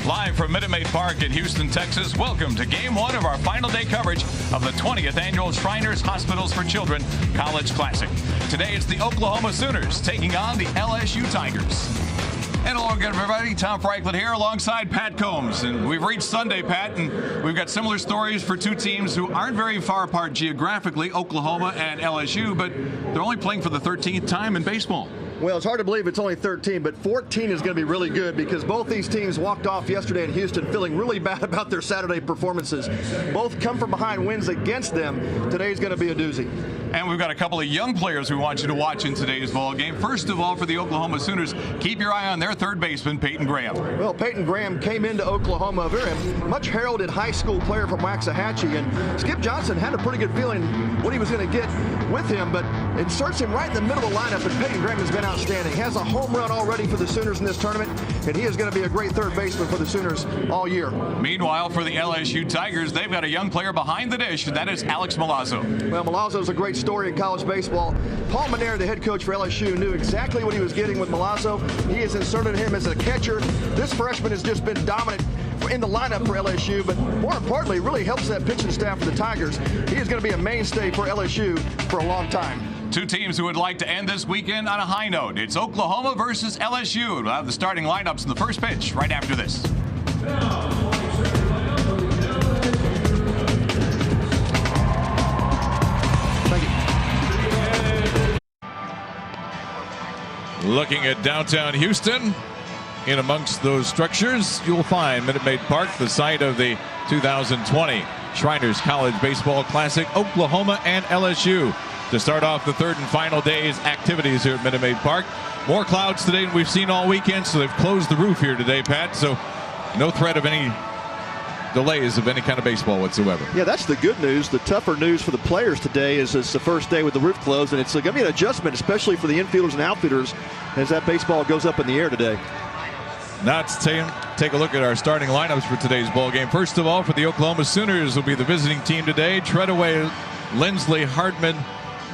Live from Minute Maid Park in Houston, Texas, welcome to Game 1 of our final day coverage of the 20th Annual Shriners Hospitals for Children College Classic. Today it's the Oklahoma Sooners taking on the LSU Tigers. And hello again, everybody. Tom Franklin here alongside Pat Combs. And we've reached Sunday, Pat, and we've got similar stories for two teams who aren't very far apart geographically, Oklahoma and LSU, but they're only playing for the 13th time in baseball. Well, it's hard to believe it's only 13, but 14 is going to be really good because both these teams walked off yesterday in Houston feeling really bad about their Saturday performances. Both come from behind wins against them. Today's going to be a doozy. And we've got a couple of young players we want you to watch in today's ball game. First of all, for the Oklahoma Sooners, keep your eye on their third baseman, Peyton Graham. Well, Peyton Graham came into Oklahoma, a very much heralded high school player from Waxahachie, and Skip Johnson had a pretty good feeling what he was going to get with him, but inserts him right in the middle of the lineup, and Peyton Graham has been outstanding. He has a home run already for the Sooners in this tournament, and he is going to be a great third baseman for the Sooners all year. Meanwhile, for the LSU Tigers, they've got a young player behind the dish, and that is Alex Milazzo. Well, Milazzo's a great story in college baseball. Paul Manera, the head coach for LSU, knew exactly what he was getting with Milazzo. He has inserted him as a catcher. This freshman has just been dominant in the lineup for LSU, but more importantly, really helps that pitching staff for the Tigers. He is going to be a mainstay for LSU for a long time. Two teams who would like to end this weekend on a high note. It's Oklahoma versus LSU. We'll have the starting lineups in the first pitch right after this. Looking at downtown Houston, in amongst those structures, you'll find Minute Maid Park, the site of the 2020 Shriners College Baseball Classic, Oklahoma and LSU. To start off the third and final day's activities here at Minute Maid Park. More clouds today than we've seen all weekend, so they've closed the roof here today, Pat. So no threat of any delays of any kind of baseball whatsoever. Yeah, that's the good news. The tougher news for the players today is it's the first day with the roof closed, and it's going to be an adjustment, especially for the infielders and outfielders, as that baseball goes up in the air today. Now let's take a look at our starting lineups for today's ball game. First of all, for the Oklahoma Sooners will be the visiting team today. Treadaway, Lindsley, Hartman,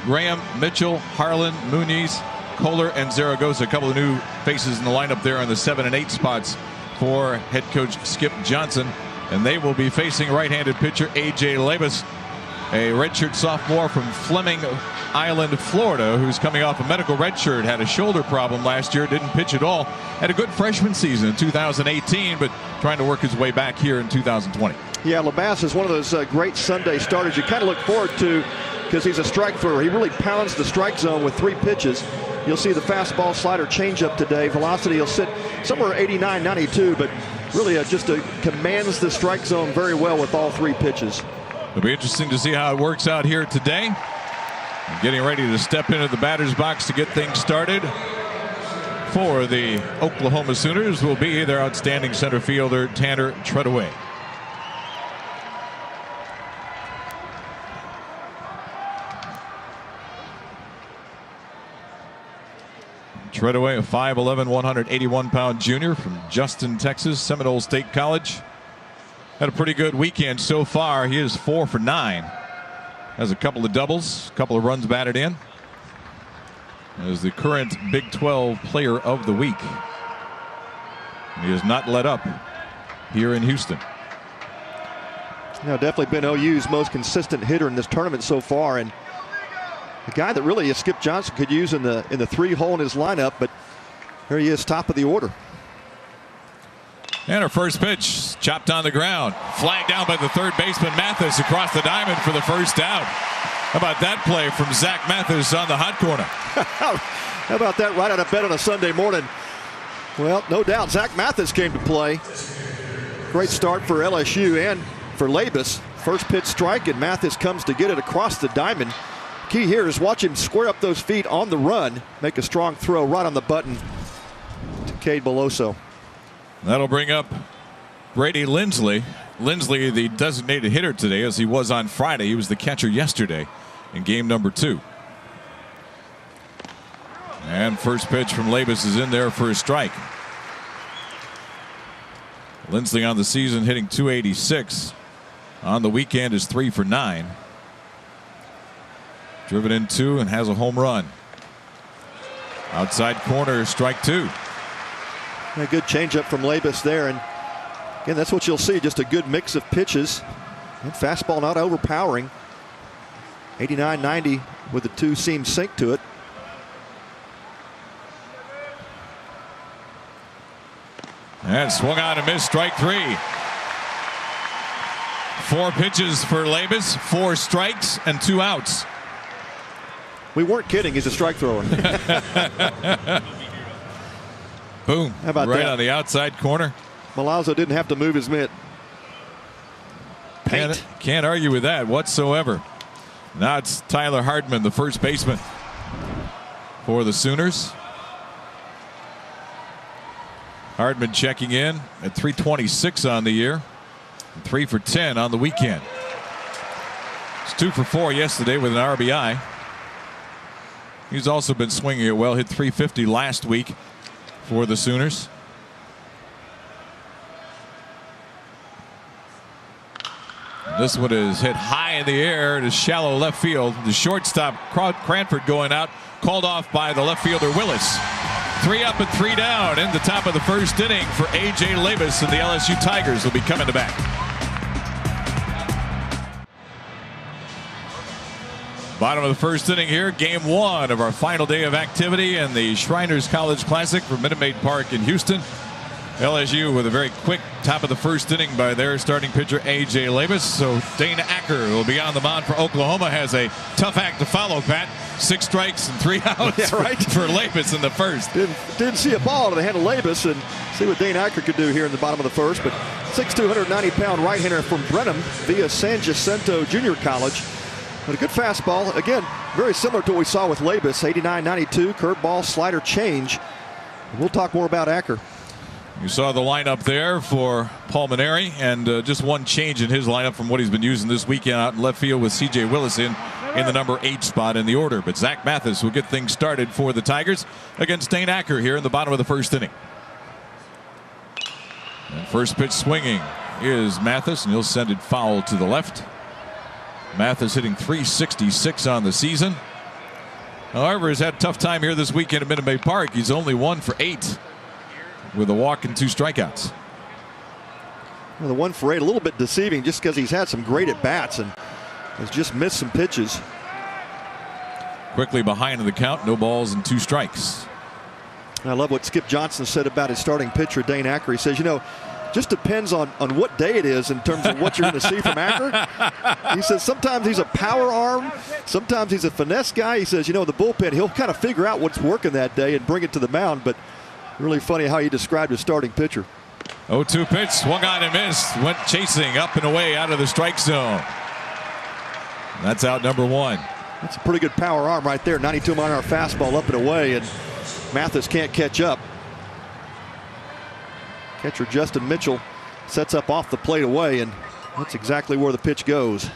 Graham, Mitchell, Harlan, Muniz, Kohler, and Zaragoza. A couple of new faces in the lineup there on the 7 and 8 spots for head coach Skip Johnson. And they will be facing right-handed pitcher A.J. Labus, a redshirt sophomore from Fleming Island, Florida, who's coming off a medical redshirt, had a shoulder problem last year, didn't pitch at all, had a good freshman season in 2018, but trying to work his way back here in 2020. Yeah, Labas is one of those great Sunday starters you kind of look forward to because he's a strike thrower. He really pounds the strike zone with 3 pitches. You'll see the fastball, slider, changeup today. Velocity will sit somewhere 89, 92, but really just commands the strike zone very well with all 3 pitches. It'll be interesting to see how it works out here today. Getting ready to step into the batter's box to get things started for the Oklahoma Sooners will be their outstanding center fielder, Tanner Treadaway. Treadaway, a 5'11", 181-pound junior from Justin, Texas, Seminole State College. Had a pretty good weekend so far. He is 4 for 9. Has a couple of doubles, a couple of runs batted in. As the current Big 12 Player of the Week. He has not let up here in Houston. Yeah, definitely been OU's most consistent hitter in this tournament so far, and a guy that really Skip Johnson could use in the 3-hole in his lineup, but here he is, top of the order. And our first pitch chopped on the ground, flagged down by the third baseman Mathis across the diamond for the first out. How about that play from Zach Mathis on the hot corner? How about that right out of bed on a Sunday morning? Well, no doubt Zach Mathis came to play. Great start for LSU and for Labus. First pitch strike, and Mathis comes to get it across the diamond. Key here is watch him square up those feet on the run, make a strong throw right on the button to Cade Beloso. That'll bring up Brady Lindsley. Lindsley, the designated hitter today, as he was on Friday. He was the catcher yesterday in game number 2. And first pitch from Labus is in there for a strike. Lindsley on the season hitting .286. On the weekend is 3 for 9. Driven in 2 and has a home run. Outside corner, strike 2. A good changeup from Labus there, and Again, that's what you'll see, just a good mix of pitches. And fastball not overpowering. 89-90 with a two-seam sink to it. And swung on and missed, strike 3. 4 pitches for Labus, 4 strikes and 2 outs. We weren't kidding, he's a strike thrower. Boom. How about right that? On the outside corner. Milazzo didn't have to move his mitt. Can't argue with that whatsoever. Now it's Tyler Hardman, the first baseman for the Sooners. Hardman checking in at 326 on the year. 3 for 10 on the weekend. It's 2 for 4 yesterday with an RBI. He's also been swinging it well. Hit 350 last week for the Sooners. This one is hit high in the air to shallow left field. The shortstop Cranford going out, called off by the left fielder Willis. 3 up and 3 down in the top of the first inning for A.J. Labus, and the LSU Tigers will be coming to bat. Bottom of the first inning here, game 1 of our final day of activity in the Shriners College Classic from Minute Maid Park in Houston. LSU with a very quick top of the first inning by their starting pitcher A.J. Labus. So Dane Acker will be on the mound for Oklahoma. Has a tough act to follow, Pat. 6 strikes and 3 outs for Labus in the first. Didn't see a ball to the hand of Labus, and see what Dane Acker could do here in the bottom of the first. But 6'2", 190-pound right-hander from Brenham via San Jacinto Junior College. But a good fastball. Again, very similar to what we saw with Labus. 89-92, curveball, slider, change. We'll talk more about Acker. You saw the lineup there for Paul Maneri, and just one change in his lineup from what he's been using this weekend out in left field with C.J. Willis in the number 8 spot in the order. But Zach Mathis will get things started for the Tigers against Dane Acker here in the bottom of the first inning. And first pitch swinging is Mathis, and he'll send it foul to the left. Mathis hitting .366 on the season. However, has had a tough time here this weekend at Minute Maid Park. He's only 1 for 8 with a walk and 2 strikeouts. Well, the 1 for 8 a little bit deceiving just because he's had some great at bats and has just missed some pitches. Quickly behind in the count, no balls and 2 strikes. And I love what Skip Johnson said about his starting pitcher Dane Acker. He says, just depends on what day it is in terms of what you're going to see from Acker. He says sometimes he's a power arm, sometimes he's a finesse guy. He says, the bullpen, he'll kind of figure out what's working that day and bring it to the mound. But really funny how he described his starting pitcher. 0-2 pitch, swung on and missed. Went chasing up and away out of the strike zone. That's out number 1. That's a pretty good power arm right there. 92-mile-an-hour fastball up and away, and Mathis can't catch up. Catcher Justin Mitchell sets up off the plate away, and that's exactly where the pitch goes.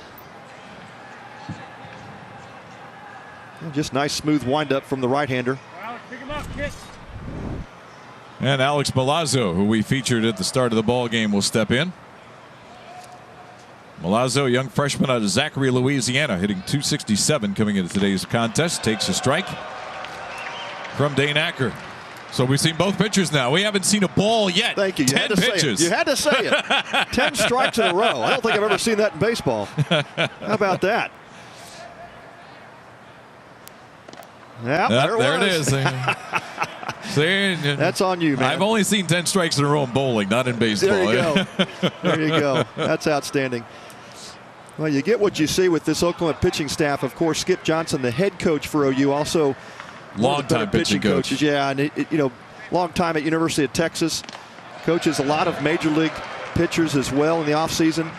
And just nice smooth windup from the right-hander. Pick him up, kid. And Alex Milazzo, who we featured at the start of the ball game, will step in. Milazzo, a young freshman out of Zachary, Louisiana, hitting .267 coming into today's contest. Takes a strike from Dane Acker. So we've seen both pitchers now. We haven't seen a ball yet. Thank you. 10 pitches. You had to say it. 10 strikes in a row. I don't think I've ever seen that in baseball. How about that? Yep, there it is. See, that's on you, man. I've only seen 10 strikes in a row in bowling, not in baseball. There you go. There you go. That's outstanding. Well, you get what you see with this Oklahoma pitching staff. Of course, Skip Johnson, the head coach for OU, also long-time pitching coaches. Yeah, and long time at University of Texas. Coaches a lot of major league pitchers as well in the offseason.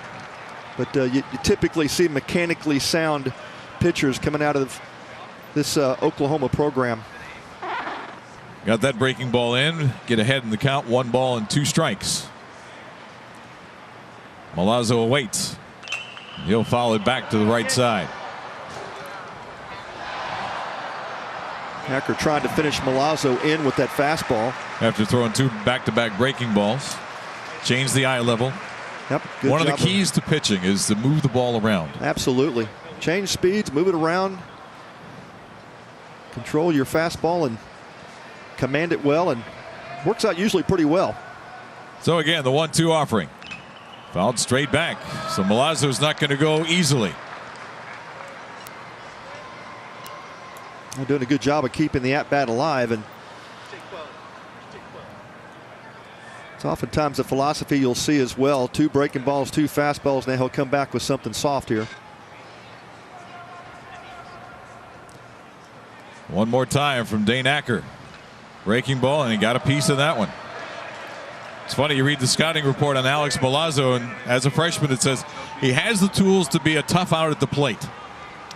But you typically see mechanically sound pitchers coming out of this Oklahoma program. Got that breaking ball in. Get ahead in the count. 1 ball and 2 strikes. Milazzo awaits. He'll foul it back to the right side. Acker trying to finish Milazzo in with that fastball. After throwing 2 back-to-back breaking balls. Change the eye level. Yep. One of the keys to pitching is to move the ball around. Absolutely. Change speeds, move it around. Control your fastball and command it well, and works out usually pretty well. So again, the 1-2 offering. Fouled straight back. So Milazzo's not going to go easily. They're doing a good job of keeping the at-bat alive, and it's oftentimes the philosophy you'll see as well. 2 breaking balls, 2 fastballs. Now he'll come back with something soft here. One more time from Dane Acker. Breaking ball, and he got a piece of that one. It's funny, you read the scouting report on Alex Milazzo, and as a freshman it says he has the tools to be a tough out at the plate.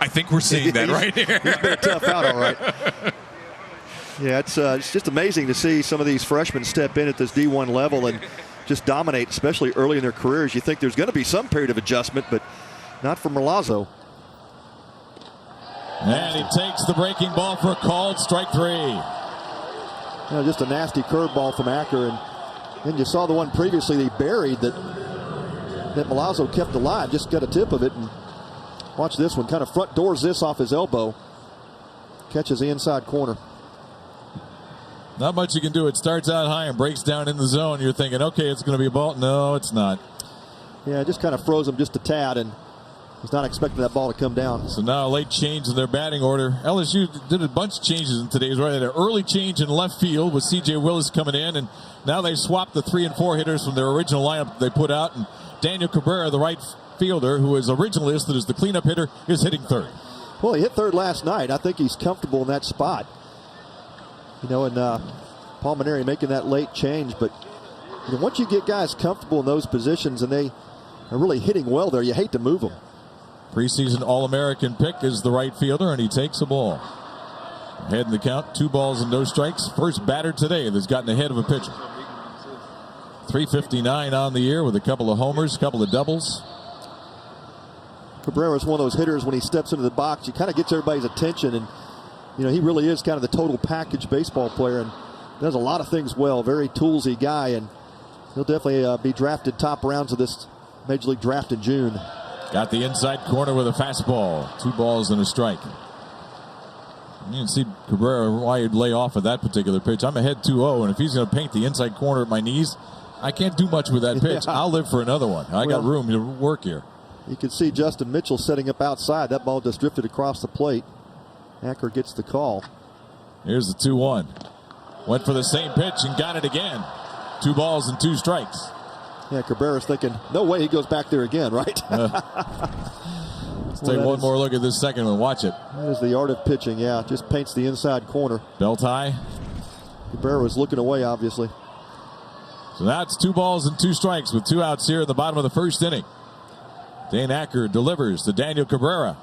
I think we're seeing that right here. He's been a tough out, all right. Yeah, it's just amazing to see some of these freshmen step in at this D1 level and just dominate, especially early in their careers. You think there's going to be some period of adjustment, but not for Milazzo. And he takes the breaking ball for a called strike 3. Just a nasty curveball from Acker, and then you saw the one previously they buried that Milazzo kept alive. Just got a tip of it, and watch this one. Kind of front doors this off his elbow. Catches the inside corner. Not much you can do. It starts out high and breaks down in the zone. You're thinking, okay, it's going to be a ball. No, it's not. Yeah, it just kind of froze him just a tad, and was not expecting that ball to come down. So now a late change in their batting order. LSU did a bunch of changes in today's right. An early change in left field with C.J. Willis coming in, and now they swapped the 3 and 4 hitters from their original lineup they put out. And Daniel Cabrera, the right fielder, who was originally listed as the cleanup hitter, is hitting third. Well, he hit third last night. I think he's comfortable in that spot. And Paul Mainieri making that late change, but once you get guys comfortable in those positions and they are really hitting well there, you hate to move them. Preseason All-American pick is the right fielder, and he takes a ball. Ahead in the count, 2 balls and no strikes. First batter today that's gotten ahead of a pitcher. 359 on the year with a couple of homers, a couple of doubles. Cabrera is one of those hitters when he steps into the box, he kind of gets everybody's attention, and he really is kind of the total package baseball player and does a lot of things well. Very toolsy guy, and he'll definitely be drafted top rounds of this Major League draft in June. Got the inside corner with a fastball. 2 balls and a strike. You can see Cabrera why he'd lay off of that particular pitch. I'm ahead 2-0, and if he's going to paint the inside corner at my knees, I can't do much with that pitch. Yeah. I'll live for another one. I got room to work here. You can see Justin Mitchell setting up outside. That ball just drifted across the plate. Acker gets the call. Here's the 2-1. Went for the same pitch and got it again. 2 balls and 2 strikes. Yeah, Cabrera's thinking, no way he goes back there again, right? Let's take one more look at this second one. Watch it. That is the art of pitching, yeah. Just paints the inside corner. Belt high. Cabrera was looking away, obviously. So that's 2 balls and 2 strikes with 2 outs here at the bottom of the first inning. Dane Acker delivers to Daniel Cabrera.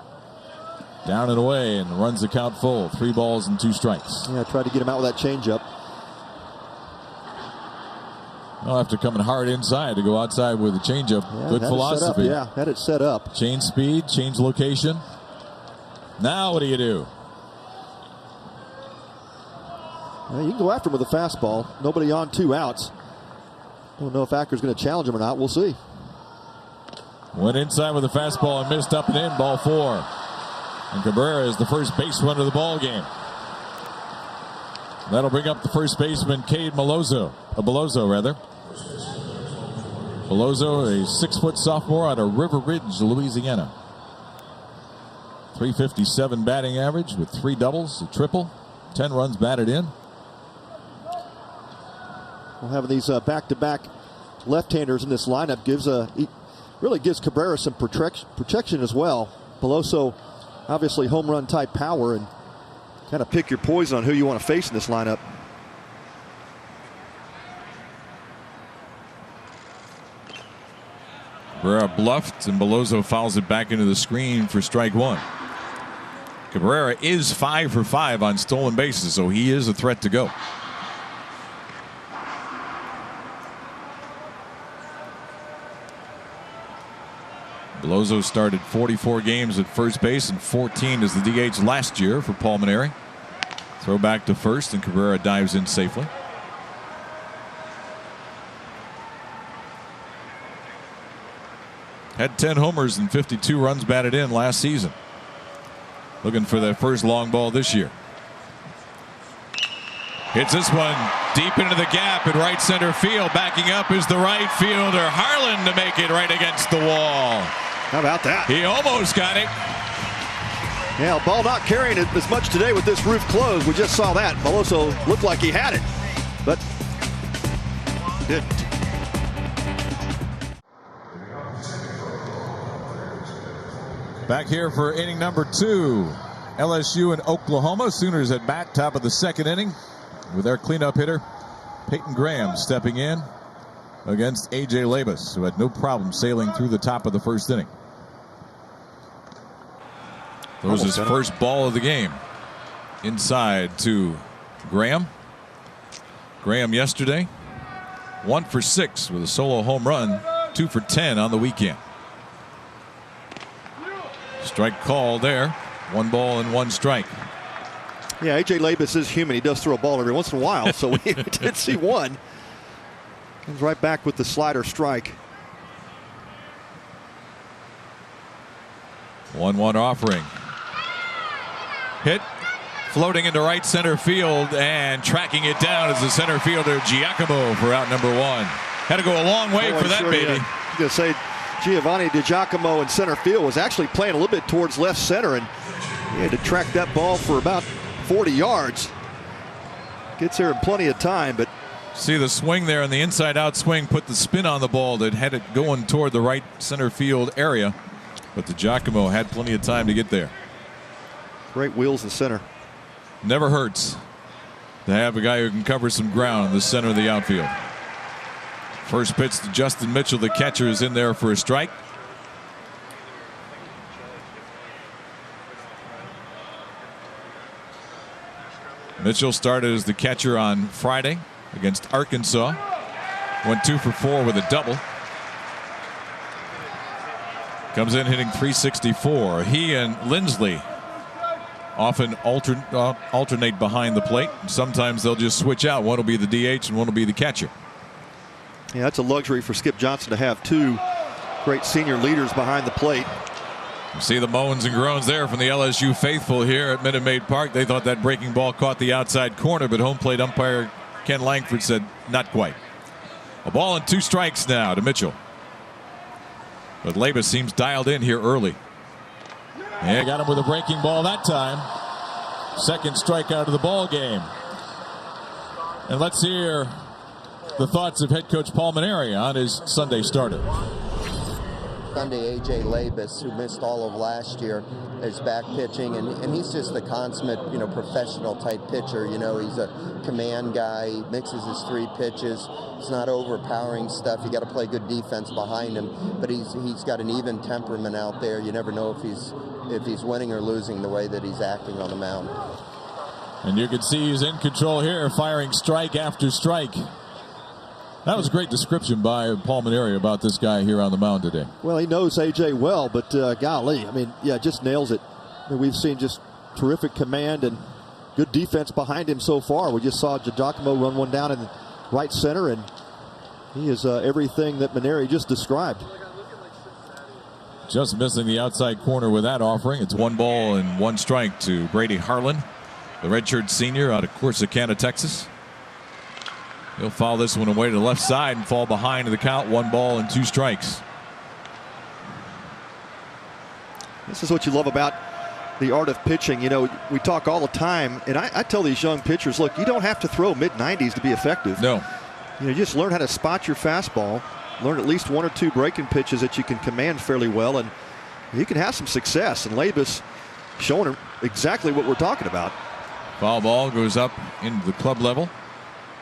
Down and away and runs the count full. 3 balls and 2 strikes. Yeah, tried to get him out with that changeup. I'll have to come in hard inside to go outside with a changeup. Yeah, good philosophy. Had it set up. Change speed, change location. Now what do you do? Well, you can go after him with a fastball. Nobody on, 2 outs. Don't know if Acker's going to challenge him or not. We'll see. Went inside with a fastball and missed up and in. Ball 4. And Cabrera is the first base runner of the ball game. That'll bring up the first baseman, Cade Beloso. Beloso, a 6-foot sophomore out of River Ridge, Louisiana. 357 batting average with 3 doubles, a triple, 10 runs batted in. Well, having these back-to-back left-handers in this lineup really gives Cabrera some protection as well. Beloso, obviously home run type power, and kind of pick your poison on who you want to face in this lineup. Cabrera bluffed, and Beloso fouls it back into the screen for strike 1. Cabrera is 5 for 5 on stolen bases, so he is a threat to go. Beloso started 44 games at first base and 14 as the DH last year for Paul Mainieri. Throw back to first, and Cabrera dives in safely. Had 10 homers and 52 runs batted in last season. Looking for that first long ball this year. Hits this one deep into the gap in right center field. Backing up is the right fielder, Harlan, to make it right against the wall. How about that? He almost got it. Yeah, ball not carrying it as much today with this roof closed. We just saw that. Beloso looked like he had it, but didn't. Back here for inning number 2. LSU and Oklahoma. Sooners at bat, top of the second inning, with their cleanup hitter, Peyton Graham, stepping in against A.J. Labus, who had no problem sailing through the top of the first inning. That was his first ball of the game. Inside to Graham. Graham yesterday, 1 for 6 with a solo home run, 2 for 10 on the weekend. Strike call there. 1 ball and 1 strike. Yeah, A.J. Labus is human. He does throw a ball every once in a while, so we did see one. Comes right back with the slider strike. 1-1 offering. Hit, floating into right center field, and tracking it down is the center fielder Giacomo for out number 1. Had to go a long way for that, baby. I was going to say Giovanni DiGiacomo in center field was actually playing a little bit towards left center, and he had to track that ball for about 40 yards. Gets there in plenty of time, but see the swing there, and the inside-out swing put the spin on the ball that had it going toward the right center field area. But DiGiacomo had plenty of time to get there. Great wheels in center. Never hurts to have a guy who can cover some ground in the center of the outfield. First pitch to Justin Mitchell, the catcher, is in there for a strike. Mitchell started as the catcher on Friday against Arkansas. Went 2 for 4 with a double. Comes in hitting .364. He and Lindsley often alternate behind the plate. Sometimes they'll just switch out. One will be the DH and one will be the catcher. Yeah, that's a luxury for Skip Johnson to have 2 great senior leaders behind the plate. You see the moans and groans there from the LSU faithful here at Minute Maid Park. They thought that breaking ball caught the outside corner, but home plate umpire Ken Langford said not quite. A ball and 2 strikes now to Mitchell. But Labus seems dialed in here early. And got him with a breaking ball that time. Second strikeout of the ball game. And let's hear the thoughts of head coach Paul Maneri on his Sunday starter. Sunday, A.J. Labus, who missed all of last year, is back pitching, and he's just the consummate, professional type pitcher. He's a command guy. He mixes his 3 pitches. It's not overpowering stuff. You got to play good defense behind him, but he's got an even temperament out there. You never know if he's winning or losing the way that he's acting on the mound. And you can see he's in control here, firing strike after strike. That was a great description by Paul Maneri about this guy here on the mound today. Well, he knows A.J. well, but golly, just nails it. We've seen just terrific command and good defense behind him so far. We just saw Giacomo run one down in right center, and he is everything that Maneri just described. Just missing the outside corner with that offering. It's 1 ball and 1 strike to Brady Harlan, the redshirt senior out of Corsicana, Texas. He'll foul this one away to the left side and fall behind in the count. 1 ball and 2 strikes. This is what you love about the art of pitching. We talk all the time, and I tell these young pitchers, look, you don't have to throw mid-90s to be effective. No. You just learn how to spot your fastball, learn at least 1 or 2 breaking pitches that you can command fairly well, and you can have some success. And Labus showing exactly what we're talking about. Foul ball goes up into the club level.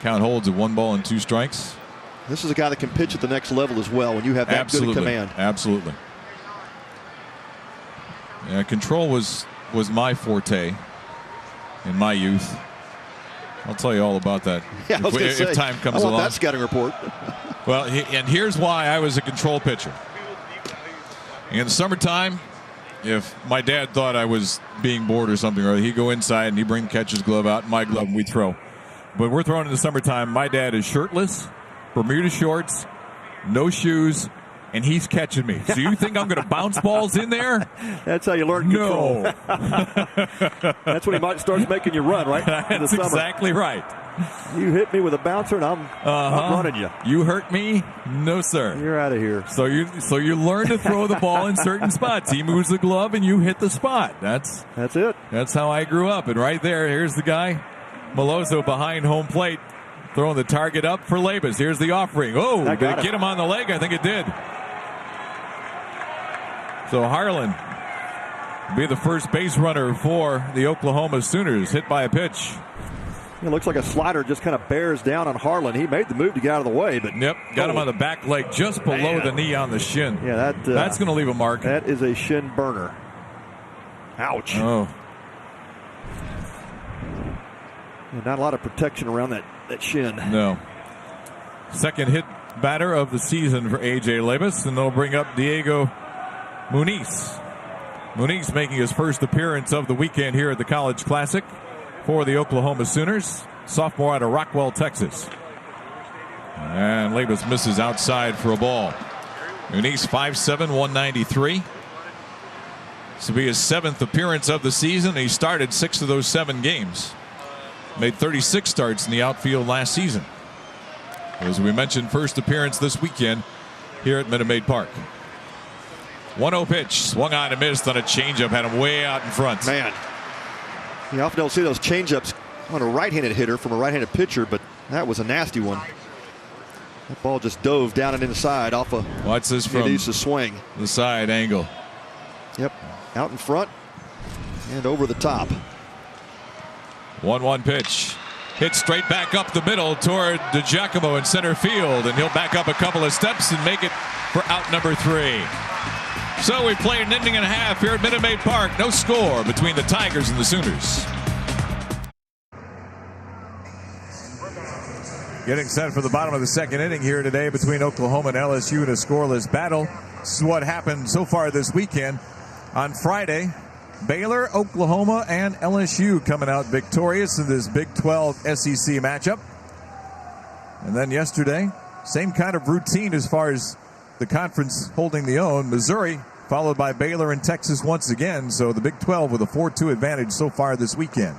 Count holds at 1 ball and 2 strikes. This is a guy that can pitch at the next level as well when you have that good a command. Absolutely. Yeah, control was my forte in my youth. I'll tell you all about that if time comes along. I want that scouting report. Well, and here's why I was a control pitcher. In the summertime, if my dad thought I was being bored or something, or he'd go inside and he'd bring the catcher's glove out, my glove, and we'd throw. But we're throwing in the summertime. My dad is shirtless, Bermuda shorts, no shoes, and he's catching me. So you think I'm going to bounce balls in there? That's how you learn control. No. That's when he might start making you run, right? That's exactly right. You hit me with a bouncer, and I'm running you. You hurt me? No, sir. You're out of here. So you learn to throw the ball in certain spots. He moves the glove, and you hit the spot. That's it. That's how I grew up. And right there, here's the guy, Melloso, behind home plate, throwing the target up for Labus. Here's the offering. Oh, did it get him on the leg? I think it did. So Harlan be the first base runner for the Oklahoma Sooners, hit by a pitch. It looks like a slider just kind of bears down on Harlan. He made the move to get out of the way, but got him on the back leg, just below the knee on the shin. Yeah, that's going to leave a mark. That is a shin burner. Ouch. Oh. Yeah, not a lot of protection around that shin. No. Second hit batter of the season for A.J. Labus, and they'll bring up Diego Muniz. Muniz making his first appearance of the weekend here at the College Classic for the Oklahoma Sooners, sophomore out of Rockwell, Texas. And Labus misses outside for a ball. Muniz 5'7", 193. This will be his 7th appearance of the season. He started 6 of those 7 games. Made 36 starts in the outfield last season. As we mentioned, first appearance this weekend here at Minute Maid Park. 1-0 pitch, swung on and missed on a changeup, had him way out in front. Man, you often don't see those changeups on a right-handed hitter from a right-handed pitcher, but that was a nasty one. That ball just dove down and inside off a Watch this from swing. The side angle. Yep, out in front and over the top. 1-1 pitch. Hit straight back up the middle toward DiGiacomo in center field, and he'll back up a couple of steps and make it for out number 3. So we played an inning and a half here at Minute Maid Park. No score between the Tigers and the Sooners. Getting set for the bottom of the second inning here today between Oklahoma and LSU in a scoreless battle. This is what happened so far this weekend. On Friday, Baylor, Oklahoma, and LSU coming out victorious in this Big 12 SEC matchup. And then yesterday, same kind of routine as far as the conference holding the own. Missouri followed by Baylor and Texas once again. So the Big 12 with a 4-2 advantage so far this weekend.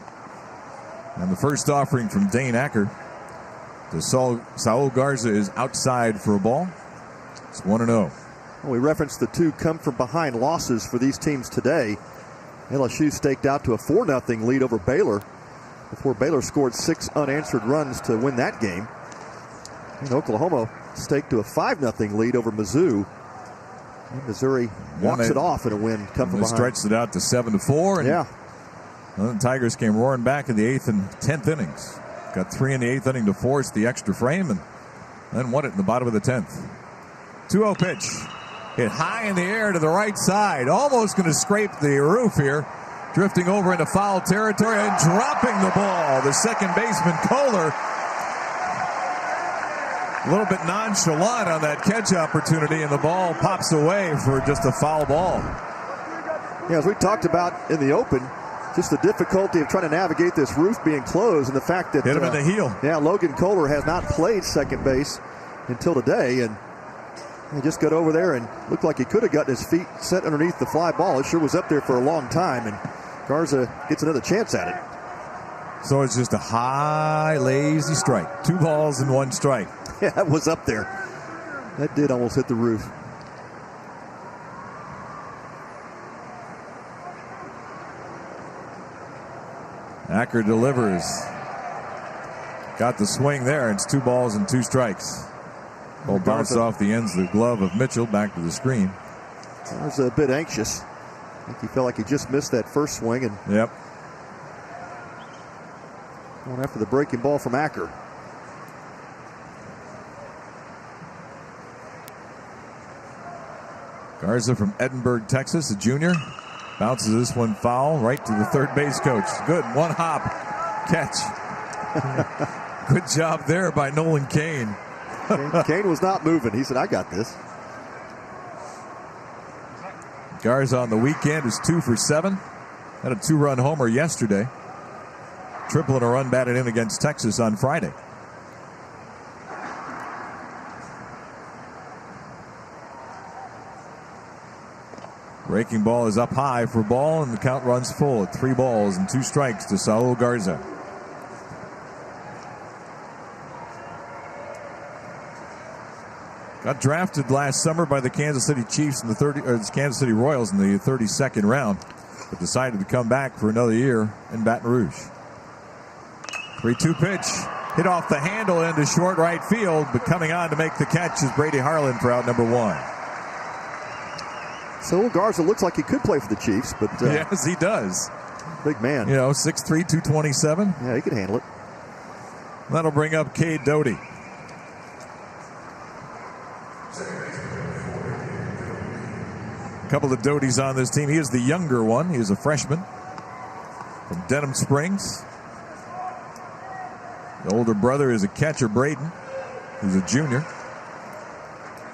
And the first offering from Dane Acker to Saul Garza is outside for a ball. It's 1-0. Well, we referenced the 2 come-from-behind losses for these teams today. LSU staked out to a 4-0 lead over Baylor before Baylor scored 6 unanswered runs to win that game. And Oklahoma staked to a 5-0 lead over Mizzou. And Missouri walks it off in a win come from behind. Stretched it out to 7-4. Yeah. Well, the Tigers came roaring back in the 8th and 10th innings. Got 3 in the 8th inning to force the extra frame, and then won it in the bottom of the 10th. 2-0 pitch. Hit high in the air to the right side. Almost going to scrape the roof here. Drifting over into foul territory and dropping the ball. The second baseman, Kohler, a little bit nonchalant on that catch opportunity, and the ball pops away for just a foul ball. Yeah, as we talked about in the open, just the difficulty of trying to navigate this roof being closed, and the fact that hit him in the heel. Yeah, Logan Kohler has not played second base until today, and he just got over there and looked like he could have gotten his feet set underneath the fly ball. It sure was up there for a long time, and Garza gets another chance at it. So it's just a high, lazy strike. 2 balls and 1 strike. Yeah, that was up there. That did almost hit the roof. Acker delivers. Got the swing there. It's 2 balls and 2 strikes. Ball bounced off the ends of the glove of Mitchell back to the screen. I was a bit anxious. I think he felt like he just missed that first swing. And yep. Going after the breaking ball from Acker. Garza from Edinburgh, Texas, a junior. Bounces this one foul right to the third base coach. Good. 1 hop catch. Good job there by Nolan Cain. Cain was not moving. He said, I got this. Garza on the weekend is 2 for 7. Had a 2-run homer yesterday. Triple and a run batted in against Texas on Friday. Breaking ball is up high for ball, and the count runs full at 3 balls and 2 strikes to Saul Garza. Got drafted last summer by the Kansas City Chiefs in the Kansas City Royals in the 32nd round, but decided to come back for another year in Baton Rouge. 3-2 pitch, hit off the handle into short right field, but coming on to make the catch is Brady Harlan for out number 1. So Garza looks like he could play for the Chiefs, but yes, he does. Big man. 6'3", 227. Yeah, he can handle it. That'll bring up Cade Doty. A couple of Doties on this team. He is the younger one. He is a freshman from Denham Springs. The older brother is a catcher, Braden, who's a junior.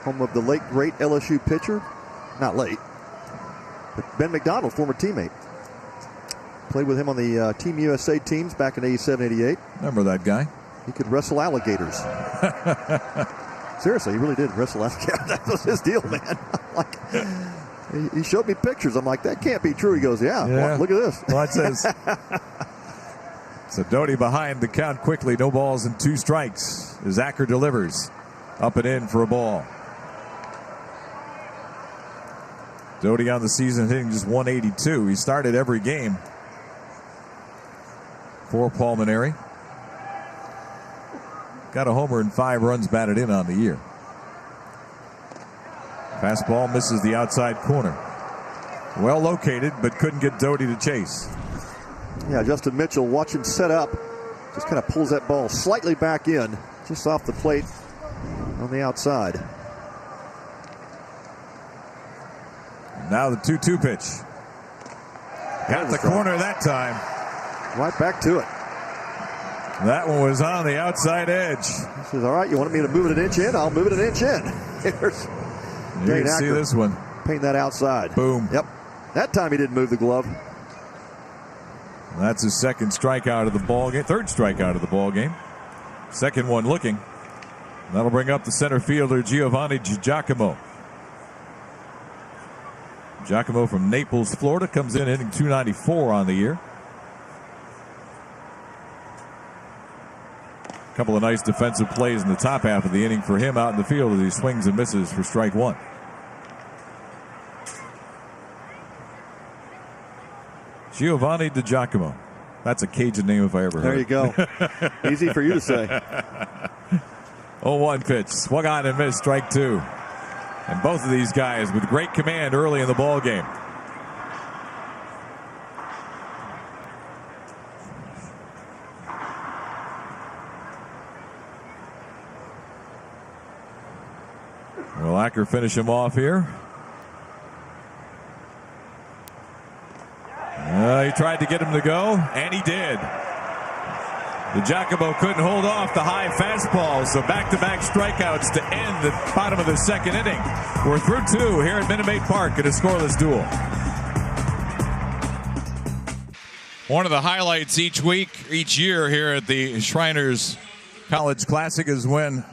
Home of the late, great LSU pitcher. Not late, but Ben McDonald, former teammate. Played with him on the Team USA teams back in 87, 88. Remember that guy? He could wrestle alligators. Seriously, he really did wrestle alligators. That was his deal, man. He showed me pictures. I'm like, that can't be true. He goes, yeah. Well, look at this. Watch this. So Doty behind the count quickly. No balls and 2 strikes as Acker delivers. Up and in for a ball. Doty on the season hitting just 182. He started every game for Pulmonary. Got a homer and 5 runs batted in on the year. Fastball misses the outside corner. Well located, but couldn't get Doty to chase. Yeah, Justin Mitchell, watch him set up. Just kind of pulls that ball slightly back in, just off the plate on the outside. Now the 2-2 pitch. Got the corner that time. Right back to it. That one was on the outside edge. He says, all right, you want me to move it an inch in? I'll move it an inch in. Here's Dane Acker. See this one. Painting that outside. Boom. Yep. That time he didn't move the glove. That's his second strikeout of the ball game. Third strikeout of the ball game. Second one looking. That'll bring up the center fielder, Giovanni Giacomo. Giacomo from Naples, Florida, comes in hitting 294 on the year. A couple of nice defensive plays in the top half of the inning for him out in the field as he swings and misses for strike 1. Giovanni DiGiacomo. That's a Cajun name if I ever heard. There you go. Easy for you to say. 0-1 pitch. Swung on and missed. Strike 2. And both of these guys with great command early in the ball game. Will Acker finish him off here? He tried to get him to go, and he did. Giacomo couldn't hold off the high fastball, so back-to-back strikeouts to end the bottom of the second inning. We're through 2 here at Minute Maid Park in a scoreless duel. One of the highlights each year here at the Shriners College Classic is when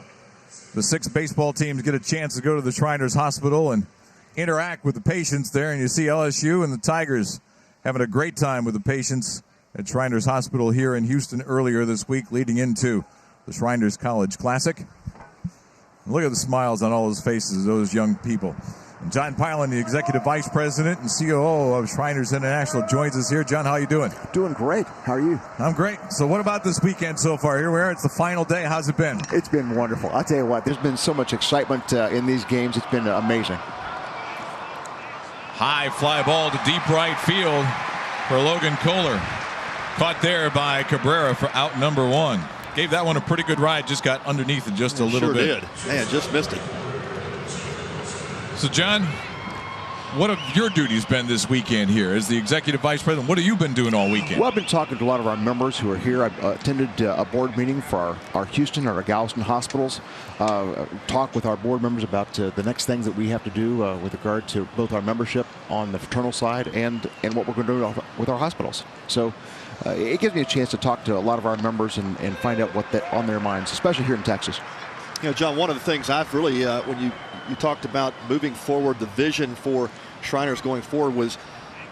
the 6 baseball teams get a chance to go to the Shriners Hospital and interact with the patients there, and you see LSU and the Tigers having a great time with the patients at Shriners Hospital here in Houston earlier this week, leading into the Shriners College Classic. And look at the smiles on all those faces of those young people. And John Pylan, the Executive Vice President and COO of Shriners International, joins us here. John, how are you doing? Doing great. How are you? I'm great. So what about this weekend so far? Here we are. It's the final day. How's it been? It's been wonderful. I'll tell you what, there's been so much excitement in these games. It's been amazing. High fly ball to deep right field for Logan Kohler. Caught there by Cabrera for out number 1. Gave that one a pretty good ride. Just got underneath it just a little bit. Did. Man, just missed it. So, John, what have your duties been this weekend here as the Executive Vice President? What have you been doing all weekend? Well, I've been talking to a lot of our members who are here. I've attended a board meeting for our Houston or our Galveston hospitals. Talk with our board members about the next things that we have to do with regard to both our membership on the fraternal side and what we're going to do with our hospitals. So it gives me a chance to talk to a lot of our members and find out what's on their minds, especially here in Texas. You know, John, one of the things I've really, when you talked about moving forward the vision for Shriners going forward was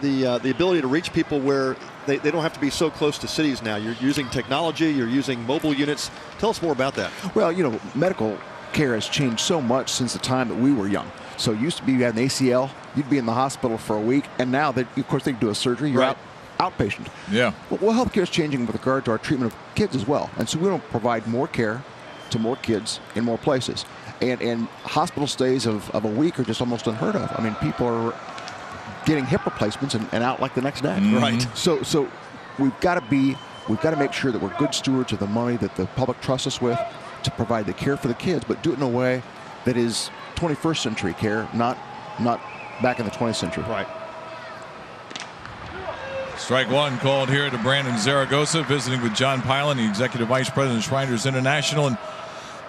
the ability to reach people where they don't have to be so close to cities now. You're using technology, you're using mobile units. Tell us more about that. Well, medical care has changed so much since the time that we were young. So it used to be you had an ACL, you'd be in the hospital for a week, and now, of course, they do a surgery, you're outpatient. Yeah. Well, healthcare is changing with regard to our treatment of kids as well. And so we don't provide more care to more kids in more places. And hospital stays of a week are just almost unheard of. I mean, people are getting hip replacements and out like the next day. Right. So we've got to make sure that we're good stewards of the money that the public trusts us with to provide the care for the kids, but do it in a way that is 21st century care, not back in the 20th century. Right. Strike one called here to Brandon Zaragoza, visiting with John Pylan, the Executive Vice President of Shriners International. And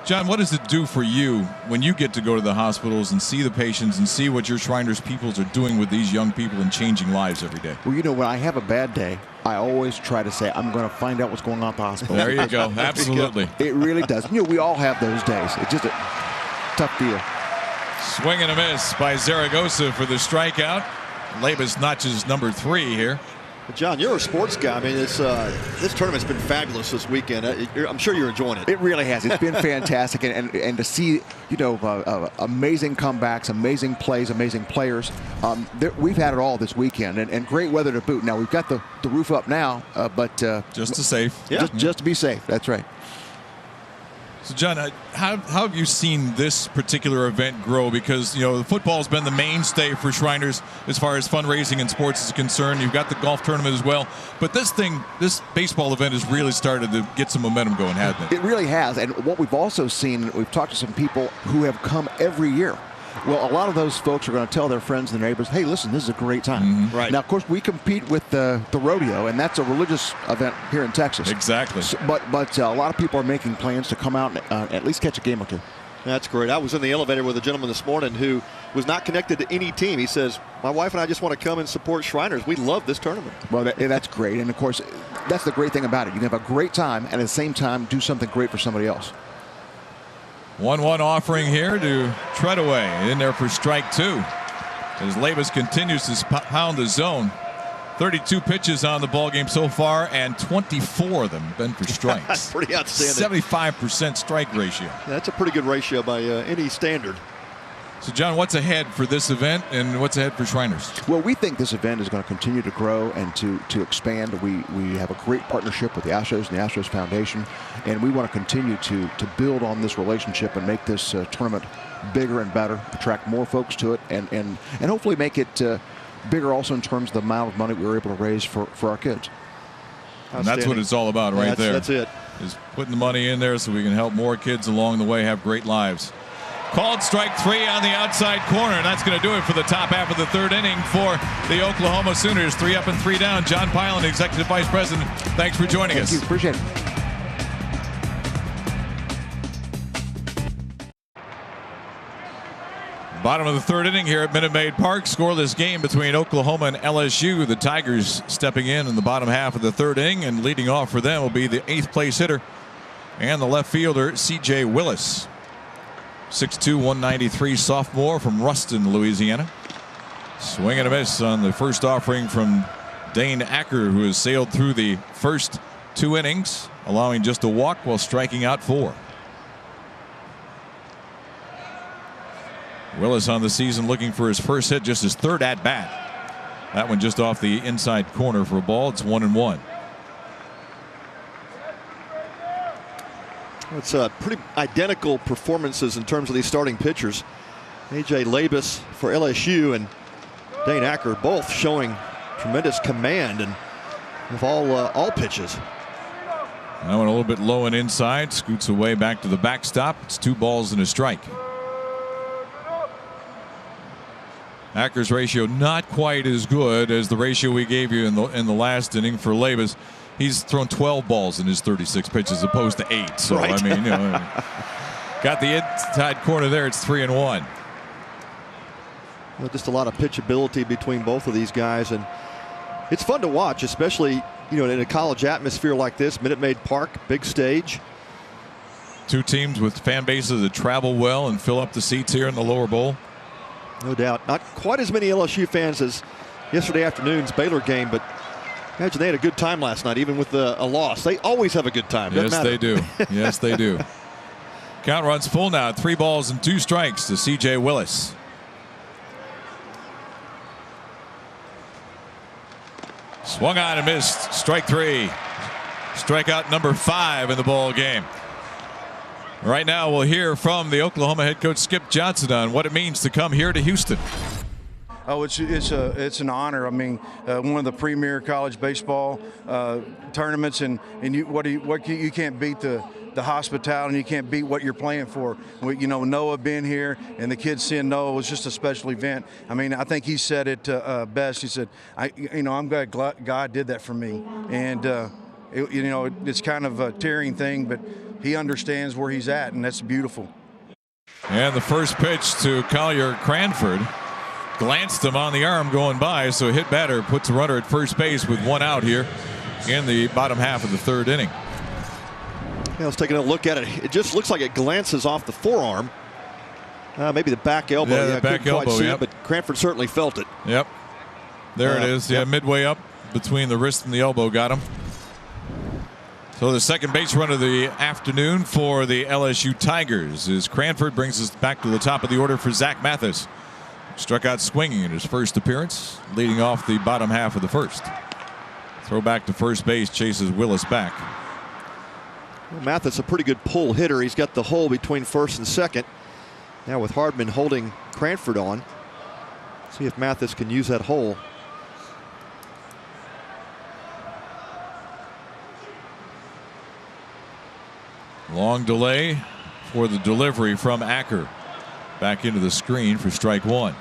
John, what does it do for you when you get to go to the hospitals and see the patients and see what your Shriners peoples are doing with these young people and changing lives every day? Well, when I have a bad day, I always try to say, I'm going to find out what's going on at the hospital. There you go. Absolutely. It really does. We all have those days. It's just a tough deal. Swing and a miss by Zaragoza for the strikeout. Labus notches number 3 here. John, you're a sports guy. I mean, this tournament's been fabulous this weekend. I'm sure you're enjoying it. It really has. It's been fantastic, and to see amazing comebacks, amazing plays, amazing players. We've had it all this weekend, and great weather to boot. Now we've got the roof up now, but just to safe. Yeah. Just to be safe. That's right. So, John, how have you seen this particular event grow? Because, the football's been the mainstay for Shriners as far as fundraising and sports is concerned. You've got the golf tournament as well. But this baseball event has really started to get some momentum going, hasn't it? It really has. And what we've also seen, we've talked to some people who have come every year. Well, a lot of those folks are going to tell their friends and neighbors, hey, listen, this is a great time. Mm-hmm. Right. Now, of course, we compete with the rodeo, and that's a religious event here in Texas. Exactly. So, but a lot of people are making plans to come out and at least catch a game or two. That's great. I was in the elevator with a gentleman this morning who was not connected to any team. He says, my wife and I just want to come and support Shriners. We love this tournament. Well, that's great. And, of course, that's the great thing about it. You can have a great time and at the same time do something great for somebody else. 1-1 offering here to Treadaway in there for strike 2 as Labus continues to pound the zone. 32 pitches on the ball game so far, and 24 of them have been for strikes. That's pretty outstanding. 75% strike ratio. That's a pretty good ratio by any standard. So, John, what's ahead for this event and what's ahead for Shriners? Well, we think this event is going to continue to grow and to expand. We have a great partnership with the Astros and the Astros Foundation, and we want to continue to build on this relationship and make this tournament bigger and better, attract more folks to it, and hopefully make it bigger also in terms of the amount of money we were able to raise for our kids. And that's what it's all about right there. That's it. Is putting the money in there so we can help more kids along the way have great lives. Called strike 3 on the outside corner, and that's going to do it for the top half of the 3rd inning for the Oklahoma Sooners. 3 up and 3 down. John Pylan, Executive Vice President, thanks for joining us. Thank you. Appreciate it. Bottom of the 3rd inning here at Minute Maid Park. Scoreless game between Oklahoma and LSU. The Tigers stepping in the bottom half of the 3rd inning, and leading off for them will be the 8th place hitter and the left fielder, C.J. Willis. 6'2", 193 sophomore from Ruston, Louisiana. Swing and a miss on the first offering from Dane Acker, who has sailed through the first 2 innings, allowing just a walk while striking out 4. Willis on the season looking for his first hit, just his 3rd at bat. That one just off the inside corner for a ball. It's 1-1. It's pretty identical performances in terms of these starting pitchers. A.J. Labus for LSU and Dane Acker both showing tremendous command and of all pitches. That one a little bit low and inside. Scoots away back to the backstop. It's 2 balls and a strike. Acker's ratio not quite as good as the ratio we gave you in the last inning for Labus. He's thrown 12 balls in his 36 pitches as opposed to 8. So, right. I mean, got the inside corner there. It's 3-1. Well, just a lot of pitchability between both of these guys. And it's fun to watch, especially, in a college atmosphere like this. Minute Maid Park, big stage. 2 teams with fan bases that travel well and fill up the seats here in the lower bowl. No doubt. Not quite as many LSU fans as yesterday afternoon's Baylor game, but imagine they had a good time last night, even with a loss. They always have a good time. Yes, they do. Yes, they do. Count runs full now. 3 balls and 2 strikes to C.J. Willis. Swung on and missed. Strike 3. Strikeout number 5 in the ball game. Right now we'll hear from the Oklahoma head coach Skip Johnson on what it means to come here to Houston. Oh, it's an honor. I mean, one of the premier college baseball tournaments, and you can't beat the hospitality, and you can't beat what you're playing for. Noah being here and the kids seeing Noah was just a special event. I mean, I think he said it best. He said, I'm glad God did that for me, and it's kind of a tearing thing, but he understands where he's at, and that's beautiful. And the first pitch to Collier Cranford glanced him on the arm going by, so a hit batter puts a runner at first base with 1 out here in the bottom half of the 3rd inning. I was taking a look at it. It just looks like it glances off the forearm. Maybe the back elbow. Yeah, the back elbow, yep. But Cranford certainly felt it. Yep. There it is. Yeah, yep. Midway up between the wrist and the elbow got him. So the second base run of the afternoon for the LSU Tigers is Cranford. Brings us back to the top of the order for Zach Mathis. Struck out swinging in his first appearance, leading off the bottom half of the 1st. Throw back to first base, chases Willis back. Well, Mathis a pretty good pull hitter. He's got the hole between 1st and 2nd. Now with Hardman holding Cranford on. See if Mathis can use that hole. Long delay for the delivery from Acker. Back into the screen for strike 1.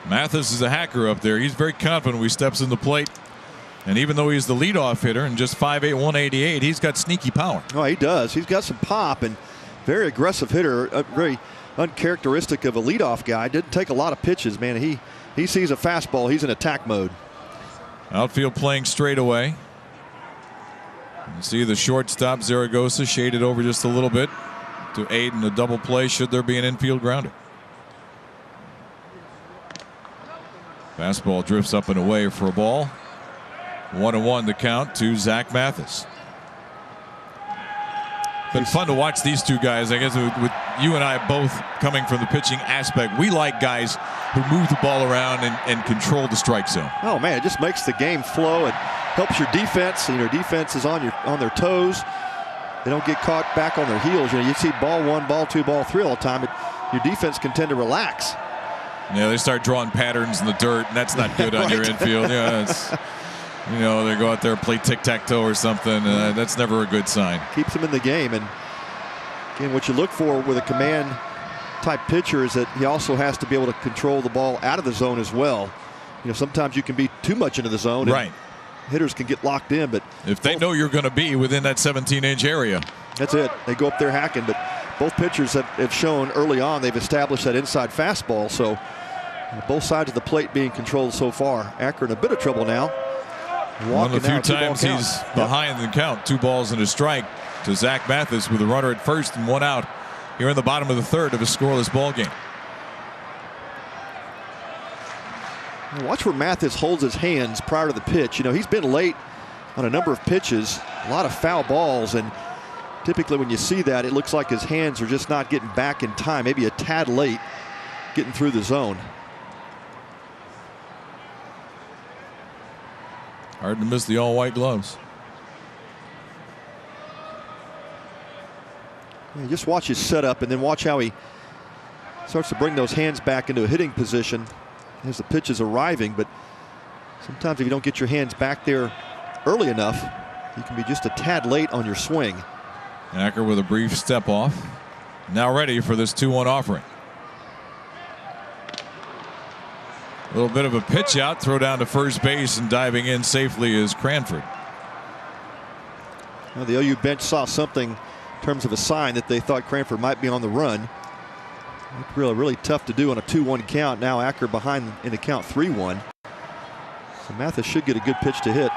Mathis is a hacker up there. He's very confident when he steps in the plate. And even though he's the leadoff hitter and just 5'8", 188, he's got sneaky power. Oh, he does. He's got some pop and very aggressive hitter. Very uncharacteristic of a leadoff guy. Didn't take a lot of pitches, man. He sees a fastball. He's in attack mode. Outfield playing straight away. You see the shortstop Zaragoza shaded over just a little bit to aid in the double play should there be an infield grounder. Fastball drifts up and away for a ball. 1-1 to count to Zach Mathis. Been fun to watch these two guys. I guess with you and I both coming from the pitching aspect, we like guys who move the ball around and control the strike zone. Oh man, it just makes the game flow. It helps your defense. Defense is on their toes. They don't get caught back on their heels. You see ball 1, ball 2, ball 3 all the time, but your defense can tend to relax. Yeah, they start drawing patterns in the dirt, and that's not good on your infield. Yeah, it's, they go out there and play tic-tac-toe or something. That's never a good sign. Keeps them in the game. And again, what you look for with a command type pitcher is that he also has to be able to control the ball out of the zone as well. Sometimes you can be too much into the zone. Right. Hitters can get locked in, but if they know you're going to be within that 17-inch area, that's it. They go up there hacking. But both pitchers have shown early on they've established that inside fastball. So both sides of the plate being controlled so far. Acker in a bit of trouble now. One of the few times he's behind the count. 2 balls and a strike to Zach Mathis with a runner at first and 1 out here in the bottom of the 3rd of a scoreless ball game. Watch where Mathis holds his hands prior to the pitch. He's been late on a number of pitches, a lot of foul balls, and typically when you see that, it looks like his hands are just not getting back in time, maybe a tad late getting through the zone. Hard to miss the all-white gloves. Just watch his setup and then watch how he starts to bring those hands back into a hitting position as the pitch is arriving. But sometimes if you don't get your hands back there early enough, you can be just a tad late on your swing. Acker with a brief step off. Now ready for this 2-1 offering. A little bit of a pitch out, throw down to first base, and diving in safely is Cranford. Well, the OU bench saw something in terms of a sign that they thought Cranford might be on the run. Really tough to do on a 2-1 count. Now Acker behind in the count 3-1. So Mathis should get a good pitch to hit.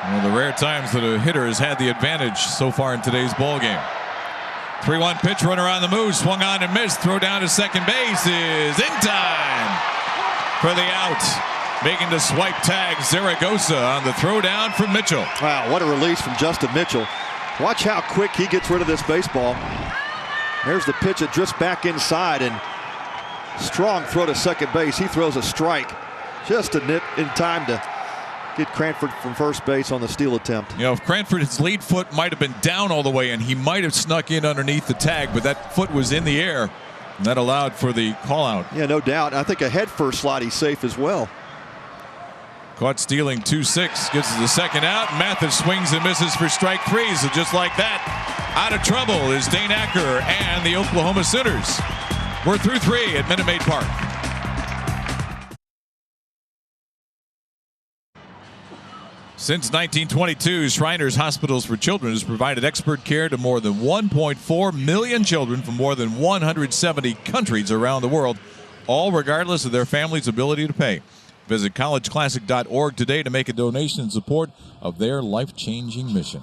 One of the rare times that a hitter has had the advantage so far in today's ball game. 3-1 pitch, runner on the move, swung on and missed. Throw down to second base is in time for the out. Making the swipe tag, Zaragoza on the throw down from Mitchell. Wow, what a release from Justin Mitchell. Watch how quick he gets rid of this baseball. There's the pitch that drifts back inside, and strong throw to second base. He throws a strike just in time to get Cranford from first base on the steal attempt. You know, if Cranford's lead foot might have been down all the way, and he might have snuck in underneath the tag, but that foot was in the air, and that allowed for the call out. Yeah, no doubt. I think a head first slide, he's safe as well. Caught stealing 2-6, gets us the second out. Mathis swings and misses for strike 3. So just like that, out of trouble is Dane Acker and the Oklahoma Sooners. We're through 3 at Minute Maid Park. Since 1922, Shriners Hospitals for Children has provided expert care to more than 1.4 million children from more than 170 countries around the world, all regardless of their family's ability to pay. Visit collegeclassic.org today to make a donation in support of their life-changing mission.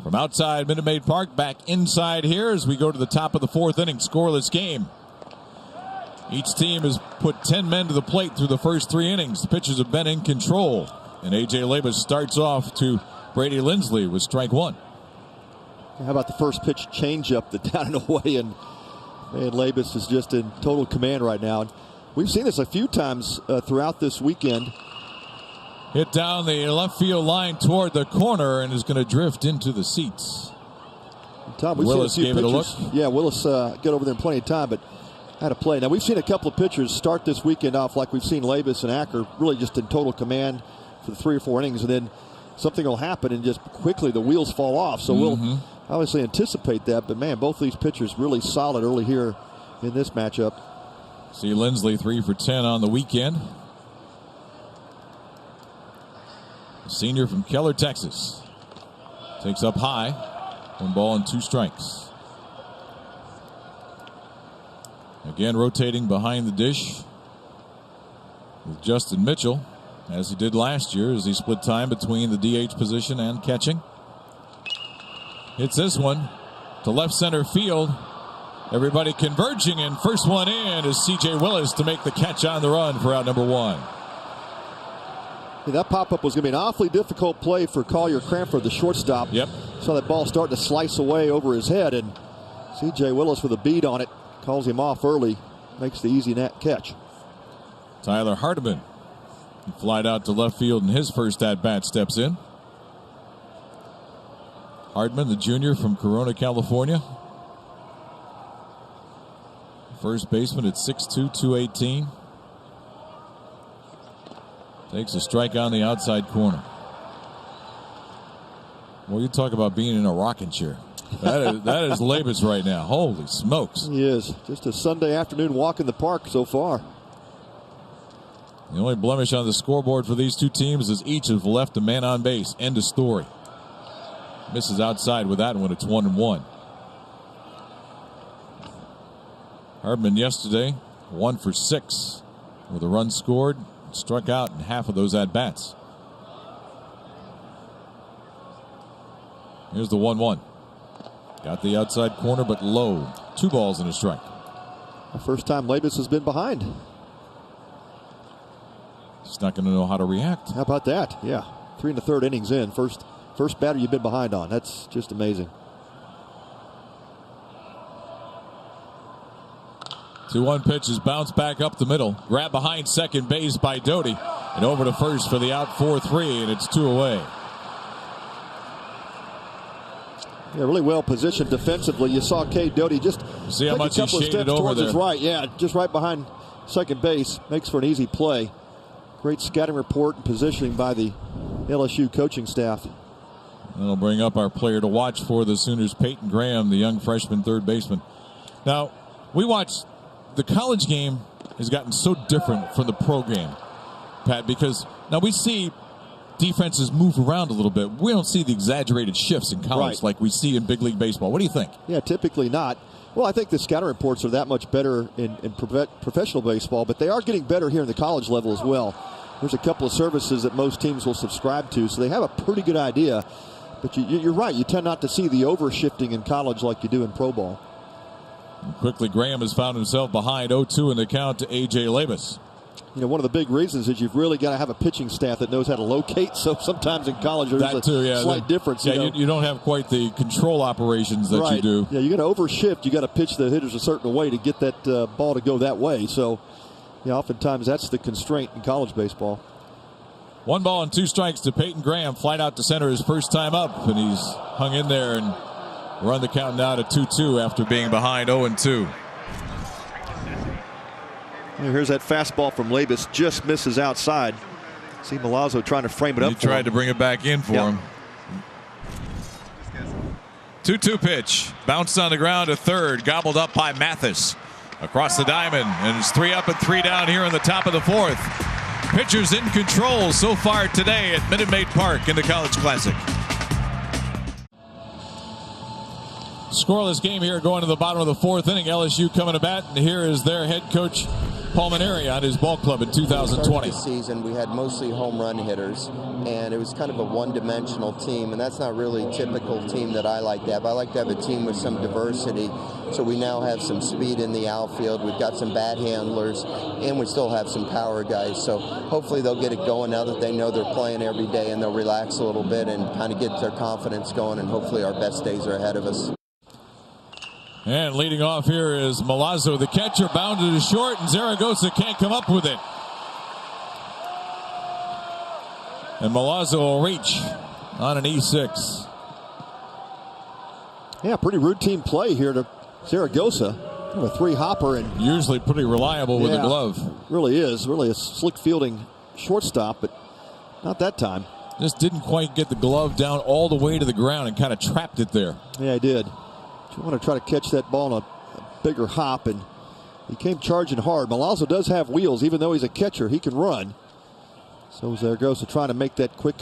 From outside Minute Maid Park, back inside here as we go to the top of the 4th inning, scoreless game. Each team has put 10 men to the plate through the first 3 innings. The pitchers have been in control. And A.J. Labus starts off to Brady Lindsley with strike 1. How about the first pitch changeup that down and away, and man, Labus is just in total command right now. We've seen this a few times throughout this weekend. Hit down the left field line toward the corner and is going to drift into the seats. Tom, we've Willis seen a few gave pitchers. it a look. Yeah, Willis got over there in plenty of time, but had a play. Now, we've seen a couple of pitchers start this weekend off like we've seen Labus and Acker really just in total command for the 3 or 4 innings, and then something will happen and just quickly the wheels fall off. So we'll obviously anticipate that, but man, both these pitchers really solid early here in this matchup. See Lindsley 3 for 10 on the weekend. A senior from Keller, Texas. Takes up high. 1 ball and 2 strikes. Again rotating behind the dish with Justin Mitchell, as he did last year as he split time between the DH position and catching. Hits this one to left center field. Everybody converging, and first one in is C.J. Willis to make the catch on the run for out number 1. Yeah, that pop-up was going to be an awfully difficult play for Collier Cranford, the shortstop. Yep. Saw that ball starting to slice away over his head, and C.J. Willis with a bead on it calls him off early, makes the easy net catch. Tyler Hardiman, he flied out to left field in his first at-bat, steps in. Hardman, the junior from Corona, California. First baseman at 6'2", 218. Takes a strike on the outside corner. Well, you talk about being in a rocking chair. That is Labus right now. Holy smokes. He is. Just a Sunday afternoon walk in the park so far. The only blemish on the scoreboard for these two teams is each have left a man on base. End of story. Misses outside with that one. It's 1-1. Hardman yesterday 1 for 6 with a run scored, struck out in half of those at bats. Here's the 1-1. Got the outside corner, but low. 2 balls and a strike. The first time Labus has been behind. He's not going to know how to react. How about that? Yeah, 3 1/3 innings in. First batter you've been behind on. That's just amazing. 2-1 pitch is bounced back up the middle. Grab behind second base by Doty. And over to first for the out 4-3, and it's 2 away. Yeah, really well positioned defensively. You saw Cade Doty just see how much a he couple of shaded steps over towards there. his right. Yeah, just right behind second base. Makes for an easy play. Great scouting report and positioning by the LSU coaching staff. That'll bring up our player to watch for the Sooners, Peyton Graham, the young freshman third baseman. Now, we watched the college game has gotten so different from the pro game, Pat, because now we see defenses move around a little bit. We don't see the exaggerated shifts in college like we see in big league baseball. What do you think? Yeah, typically not. Well, I think the scouting reports are that much better in professional baseball, but they are getting better here in the college level as well. There's a couple of services that most teams will subscribe to, so they have a pretty good idea. But you're right. You tend not to see the overshifting in college like you do in pro ball. Quickly, Graham has found himself behind 0-2 in the count to A.J. Labus. One of the big reasons is you've really got to have a pitching staff that knows how to locate. So sometimes in college there's a slight difference. You don't have quite the control operations that you do. Yeah, you got to overshift. You got to pitch the hitters a certain way to get that ball to go that way. So, oftentimes that's the constraint in college baseball. 1 ball and 2 strikes to Peyton Graham. Flight out to center his first time up, and he's hung in there and run the count now to 2-2 after being behind 0-2. Here's that fastball from Labus, just misses outside. See Milazzo trying to frame it up. He tried to bring it back in for him. 2-2 pitch. Bounced on the ground to third. Gobbled up by Mathis. Across the diamond. And it's 3 up and 3 down here in the top of the 4th. Pitchers in control so far today at Minute Maid Park in the College Classic. Scoreless game here going to the bottom of the 4th inning. LSU coming to bat. And here is their head coach, Paul Maneri, on his ball club in 2020. This season we had mostly home run hitters, and it was kind of a one-dimensional team, and that's not really a typical team that I like to have. I like to have a team with some diversity. So we now have some speed in the outfield. We've got some bat handlers, and we still have some power guys. So hopefully they'll get it going now that they know they're playing every day, and they'll relax a little bit and kind of get their confidence going, and hopefully our best days are ahead of us. And leading off here is Milazzo, the catcher, bounded to short, and Zaragoza can't come up with it. And Milazzo will reach on an E6. Yeah, pretty routine play here to Zaragoza. A 3-hopper, and usually pretty reliable with the glove. Really is. Really a slick fielding shortstop, but not that time. Just didn't quite get the glove down all the way to the ground and kind of trapped it there. Yeah, he did. You want to try to catch that ball on a bigger hop, and he came charging hard. Milazzo does have wheels. Even though he's a catcher, he can run. So Zaragoza trying to make that quick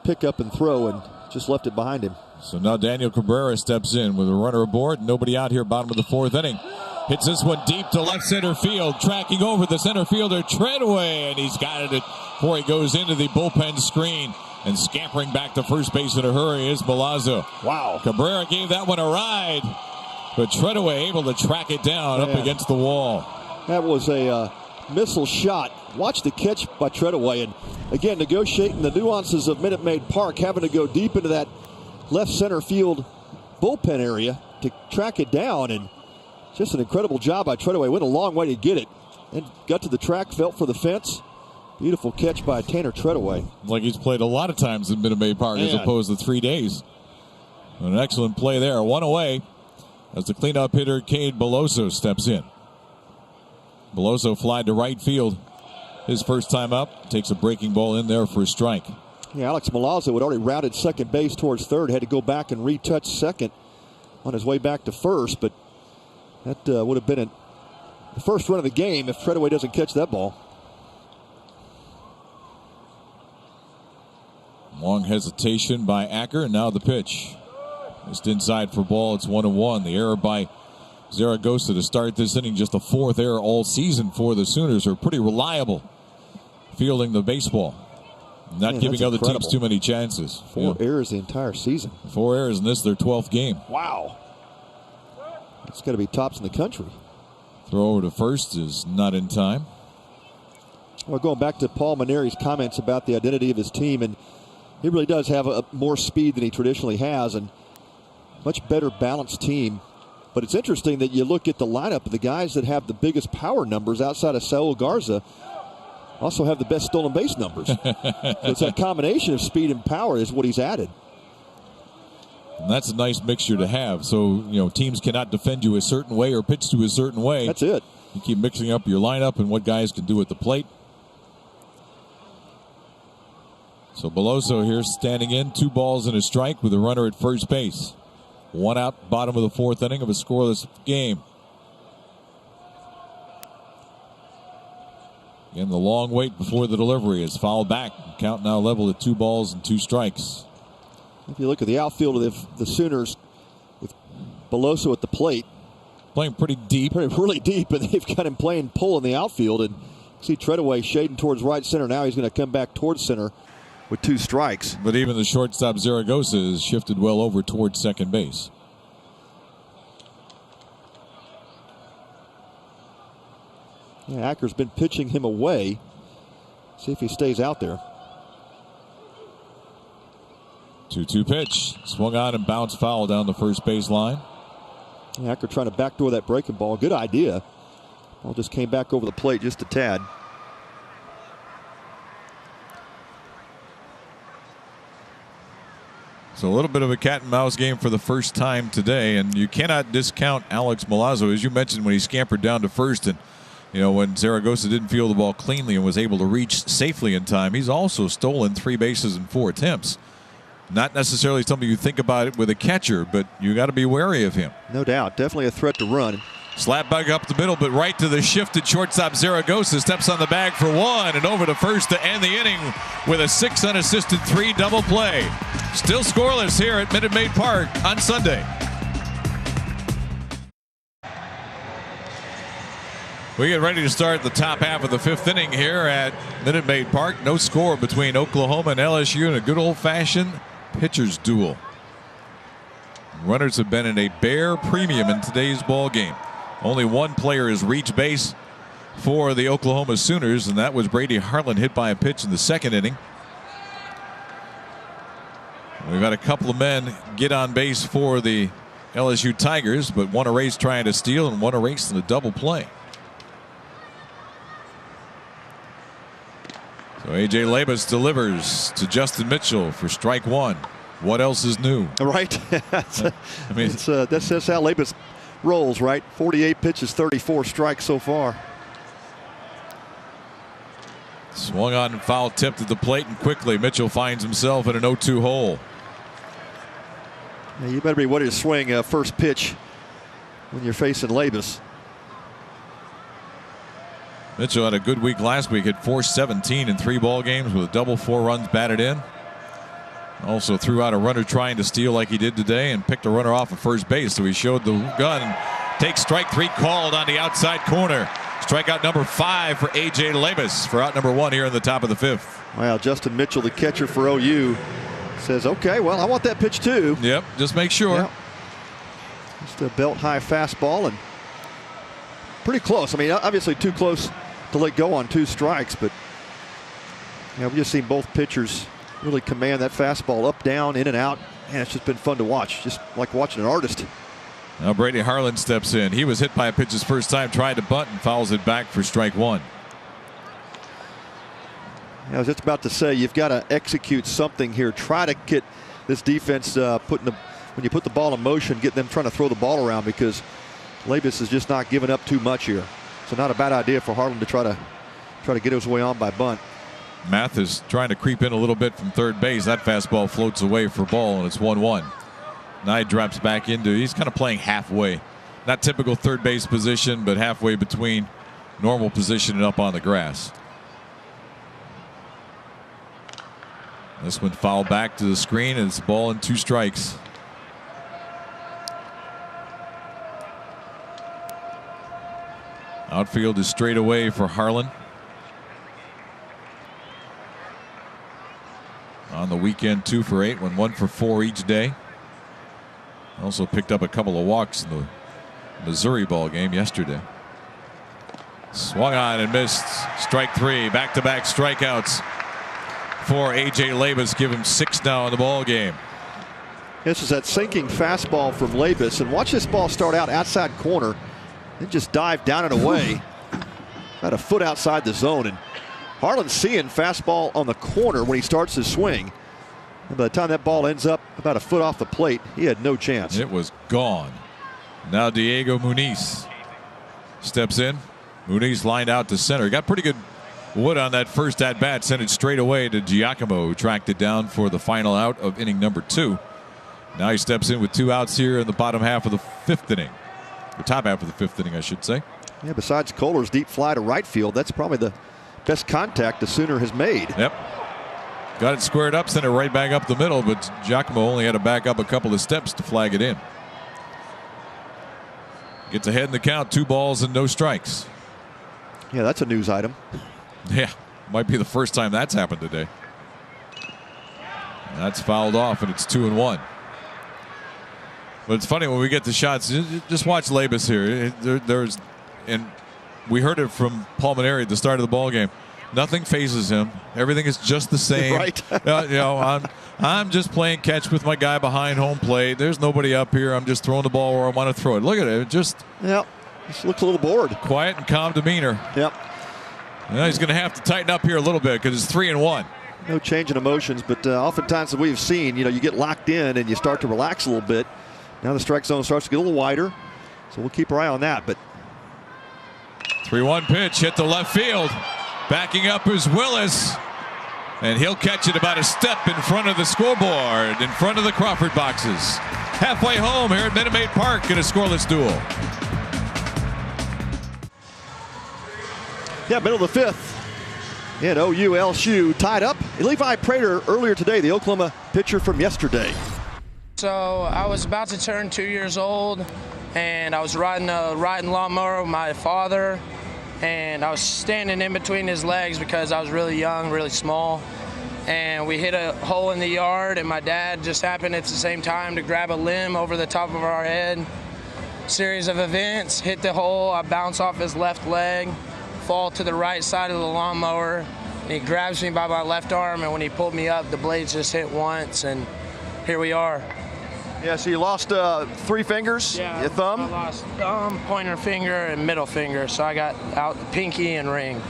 pick up and throw, and just left it behind him. So now Daniel Cabrera steps in with a runner aboard. Nobody out here, bottom of the 4th inning. Hits this one deep to left center field. Tracking over the center fielder, Treadaway, and he's got it before he goes into the bullpen screen. And scampering back to first base in a hurry is Milazzo. Wow. Cabrera gave that one a ride, but Treadaway able to track it down up against the wall. That was a missile shot. Watch the catch by Treadaway. And again, negotiating the nuances of Minute Maid Park, having to go deep into that left center field bullpen area to track it down. And just an incredible job by Treadaway. Went a long way to get it. And got to the track, felt for the fence. Beautiful catch by Tanner Treadaway. Like he's played a lot of times in Minute Maid Park as opposed to 3 days. An excellent play there. 1 away as the cleanup hitter Cade Beloso steps in. Beloso flied to right field his first time up. Takes a breaking ball in there for a strike. Yeah, Alex Milazzo had already routed second base towards third. Had to go back and retouch second on his way back to first. But that would have been the first run of the game if Treadaway doesn't catch that ball. Long hesitation by Acker, and now the pitch. Just inside for ball. It's 1-1. The error by Zaragoza to start this inning. Just the 4th error all season for the Sooners. Are pretty reliable fielding the baseball. Not giving other teams too many chances. 4 errors the entire season. 4 errors in this, their 12th game. Wow. It's got to be tops in the country. Throw over to first is not in time. Well, going back to Paul Maneri's comments about the identity of his team, and he really does have more speed than he traditionally has, and much better balanced team. But it's interesting that you look at the lineup of the guys that have the biggest power numbers outside of Saul Garza also have the best stolen base numbers. So it's that combination of speed and power is what he's added. And that's a nice mixture to have. So, teams cannot defend you a certain way or pitch to a certain way. That's it. You keep mixing up your lineup and what guys can do at the plate. So Beloso here standing in, 2 balls and a strike with a runner at first base. 1 out, bottom of the 4th inning of a scoreless game. Again, the long wait before the delivery is fouled back. Count now level at 2 balls and 2 strikes. If you look at the outfield of the Sooners with Beloso at the plate. Playing pretty deep. Really deep, and they've got him playing pull in the outfield. And see Treadaway shading towards right center. Now he's going to come back towards center. with 2 strikes. But even the shortstop Zaragoza is shifted well over towards second base. Yeah, Acker's been pitching him away. See if he stays out there. 2-2 pitch. Swung on and bounced foul down the first base line. Yeah, Acker trying to backdoor that breaking ball. Good idea. Ball just came back over the plate just a tad. So a little bit of a cat and mouse game for the first time today, and you cannot discount Alex Milazzo, as you mentioned, when he scampered down to first, and when Zaragoza didn't feel the ball cleanly and was able to reach safely in time. He's also stolen 3 bases in 4 attempts. Not necessarily something you think about it with a catcher, but you got to be wary of him. No doubt, definitely a threat to run. Slap bug up the middle, but right to the shifted shortstop Zaragoza. Steps on the bag for 1 and over to first to end the inning with a 6 unassisted 3 double play. Still scoreless here at Minute Maid Park on Sunday. We get ready to start the top half of the 5th inning here at Minute Maid Park. No score between Oklahoma and LSU in a good old-fashioned pitcher's duel. Runners have been in a bare premium in today's ball game. Only one player has reached base for the Oklahoma Sooners, and that was Brady Harlan, hit by a pitch in the 2nd inning. We've had a couple of men get on base for the LSU Tigers, but one erased trying to steal and one erased in a double play. So A.J. Labus delivers to Justin Mitchell for strike 1. What else is new? Right. That's how Labus rolls, right? 48 pitches, 34 strikes so far. Swung on and foul tipped at the plate, and quickly Mitchell finds himself in an 0-2 hole. Yeah, you better be ready to swing first pitch when you're facing Labus. Mitchell had a good week last week, hit .417 in 3 ball games with a double, 4 runs batted in. Also threw out a runner trying to steal like he did today and picked a runner off of first base. So he showed the gun. Takes strike 3 called on the outside corner. Strikeout number 5 for A.J. Labus for out number 1 here in the top of the 5th. Well, Justin Mitchell, the catcher for OU, says, okay, well, I want that pitch too. Yep, just make sure. Yep. Just a belt high fastball and pretty close. I mean, obviously too close to let go on 2 strikes, but we've just seen both pitchers really command that fastball up, down, in and out. Man, it's just been fun to watch, just like watching an artist. Now Brady Harlan steps in. He was hit by a pitch his first time, tried to bunt and fouls it back for strike 1. I was just about to say, you've got to execute something here. Try to get this defense when you put the ball in motion, get them trying to throw the ball around, because Labus is just not giving up too much here. So not a bad idea for Harlan to try to get his way on by bunt. Mathis trying to creep in a little bit from third base. That fastball floats away for ball, and it's 1-1. Now he drops back he's kind of playing halfway. Not typical third base position, but halfway between normal position and up on the grass. This one fouled back to the screen, and it's ball and 2 strikes. Outfield is straight away for Harlan. On the weekend, 2 for 8, went 1 for 4 each day. Also picked up a couple of walks in the Missouri ball game yesterday. Swung on and missed. Strike 3. Back-to-back strikeouts for A.J. Labus. Give him 6 now in the ball game. This is that sinking fastball from Labus, and watch this ball start out outside corner, then just dive down and away about a foot outside the zone. And Harlan's seeing fastball on the corner when he starts his swing. And by the time that ball ends up about a foot off the plate, he had no chance. It was gone. Now Diego Muniz steps in. Muniz lined out to center. Got pretty good wood on that first at bat. Sent it straight away to Giacomo, who tracked it down for the final out of inning number 2. Now he steps in with 2 outs here in the bottom half of the 5th inning. The top half of the 5th inning, I should say. Yeah, besides Kohler's deep fly to right field, that's probably the best contact the Sooner has made. Yep. Got it squared up, sent it right back up the middle, but Giacomo only had to back up a couple of steps to flag it in. Gets ahead in the count, 2 balls and no strikes. Yeah, that's a news item. Yeah, might be the first time that's happened today. That's fouled off, and it's 2-1. But it's funny when we get the shots. Just watch Labus here. And we heard it from Paul Maneri at the start of the ball game. Nothing phases him. Everything is just the same. Right. I'm just playing catch with my guy behind home plate. There's nobody up here. I'm just throwing the ball where I want to throw it. Look at it. Just looks a little bored. Quiet and calm demeanor. Yep. Now he's going to have to tighten up here a little bit because it's 3-1. No change in emotions, but oftentimes that we've seen, you get locked in and you start to relax a little bit. Now the strike zone starts to get a little wider, so we'll keep our eye on that. But 3-1 pitch hit to left field. Backing up is Willis, and he'll catch it about a step in front of the scoreboard, in front of the Crawford boxes. Halfway home here at Minute Maid Park in a scoreless duel. Yeah, middle of the fifth. And OU LSU tied up. Levi Prater earlier today, the Oklahoma pitcher from yesterday. So I was about to turn 2 years old, and I was riding a lawnmower with my father, and I was standing in between his legs because I was really young, really small. And we hit a hole in the yard, and my dad just happened at the same time to grab a limb over the top of our head. Series of events, hit the hole, I bounce off his left leg, fall to the right side of the lawnmower, and he grabs me by my left arm, and when he pulled me up, the blades just hit once, and here we are. Yeah, so you lost 3 fingers, your thumb? I lost thumb, pointer finger, and middle finger, so I got out the pinky and ring.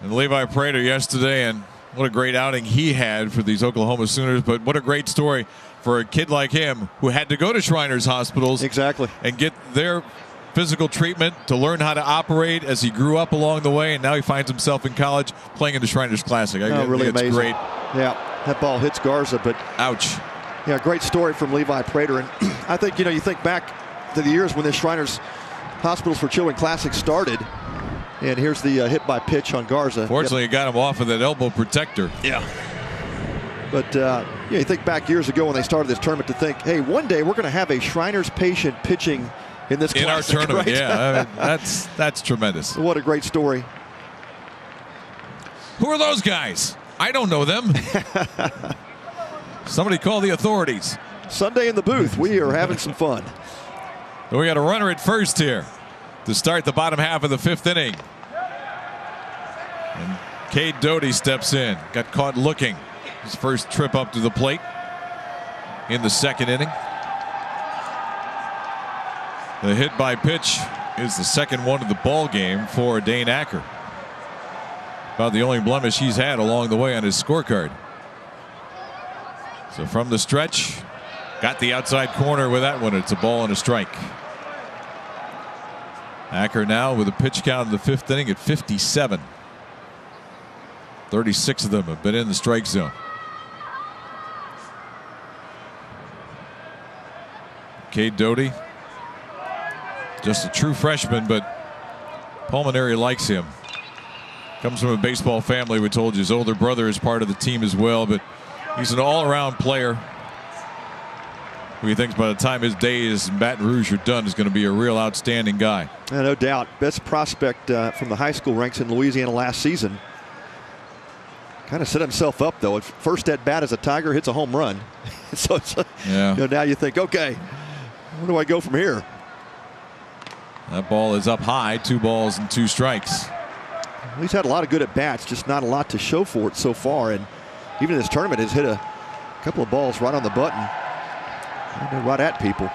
And Levi Prater yesterday, and what a great outing he had for these Oklahoma Sooners, but what a great story for a kid like him who had to go to Shriners Hospitals and get their physical treatment to learn how to operate as he grew up along the way, and now he finds himself in college playing in the Shriners Classic. Really it's amazing. Great. Yeah, that ball hits Garza, but ouch. Yeah, great story from Levi Prater. And I think, you think back to the years when the Shriners Hospitals for Children Classic started, and here's the hit by pitch on Garza. Fortunately, it got him off of that elbow protector. Yeah. But you think back years ago when they started this tournament to think, hey, one day we're going to have a Shriners patient pitching in this classic, our tournament. Right? Yeah, I mean, that's tremendous. What a great story. Who are those guys? I don't know them. Somebody call the authorities. Sunday in the booth. We are having some fun. We got a runner at first here to start the bottom half of the 5th inning. And Cade Doty steps in. Got caught looking. His first trip up to the plate in the 2nd inning. The hit by pitch is the 2nd one of the ball game for Dane Acker. About the only blemish he's had along the way on his scorecard. So from the stretch, got the outside corner with that one. It's a ball and a strike. Acker now with a pitch count in the 5th inning at 57. 36 of them have been in the strike zone. Cade Doty, just a true freshman, but Paul Maneri likes him. Comes from a baseball family. We told you his older brother is part of the team as well, but he's an all-around player who he thinks by the time his days in Baton Rouge are done is going to be a real outstanding guy. Yeah, no doubt. Best prospect from the high school ranks in Louisiana last season. Kind of set himself up, though. First at bat as a Tiger, hits a home run. So it's, now you think, okay, where do I go from here? That ball is up high. 2 balls and 2 strikes. He's had a lot of good at bats, just not a lot to show for it so far. And even in this tournament, has hit a couple of balls right on the button, right at people.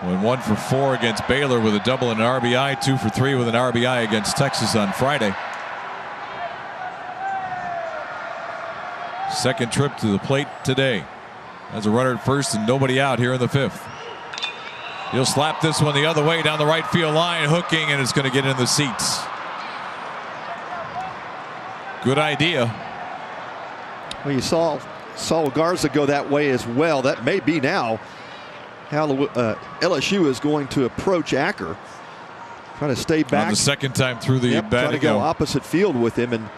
Went 1 for 4 against Baylor with a double and an RBI. 2 for 3 with an RBI against Texas on Friday. 2nd trip to the plate today. Has a runner at first and nobody out here in the 5th. He'll slap this one the other way down the right field line, hooking, and it's going to get in the seats. Good idea. Well, you saw Garza go that way as well. That may be now how LSU is going to approach Acker. Trying to stay back. On the 2nd time through the bat. Trying to go opposite field with him, and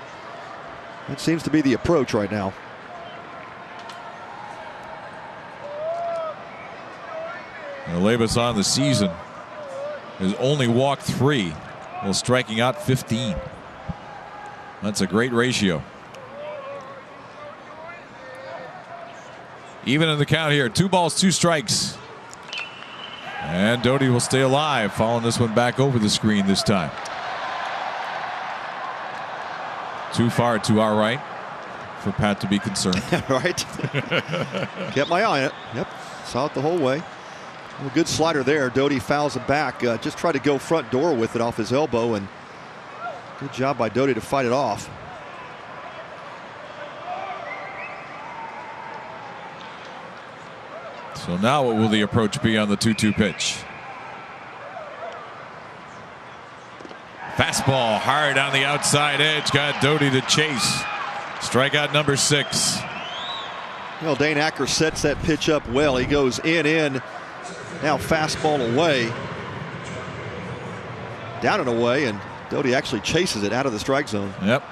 that seems to be the approach right now. Labus on the season has only walked 3 while striking out 15. That's a great ratio. Even in the count here. 2 balls, 2 strikes. And Doty will stay alive, following this one back over the screen this time. Too far to our right for Pat to be concerned. Right. Kept my eye on it. Yep. Saw it the whole way. A good slider there. Doty fouls it back. Just tried to go front door with it off his elbow, and good job by Doty to fight it off. So now what will the approach be on the 2-2 pitch? Fastball hard on the outside edge. Got Doty to chase. Strikeout number 6. Well, Dane Acker sets that pitch up well. He goes in. Now fastball away. Down and away, and Doty actually chases it out of the strike zone. Yep.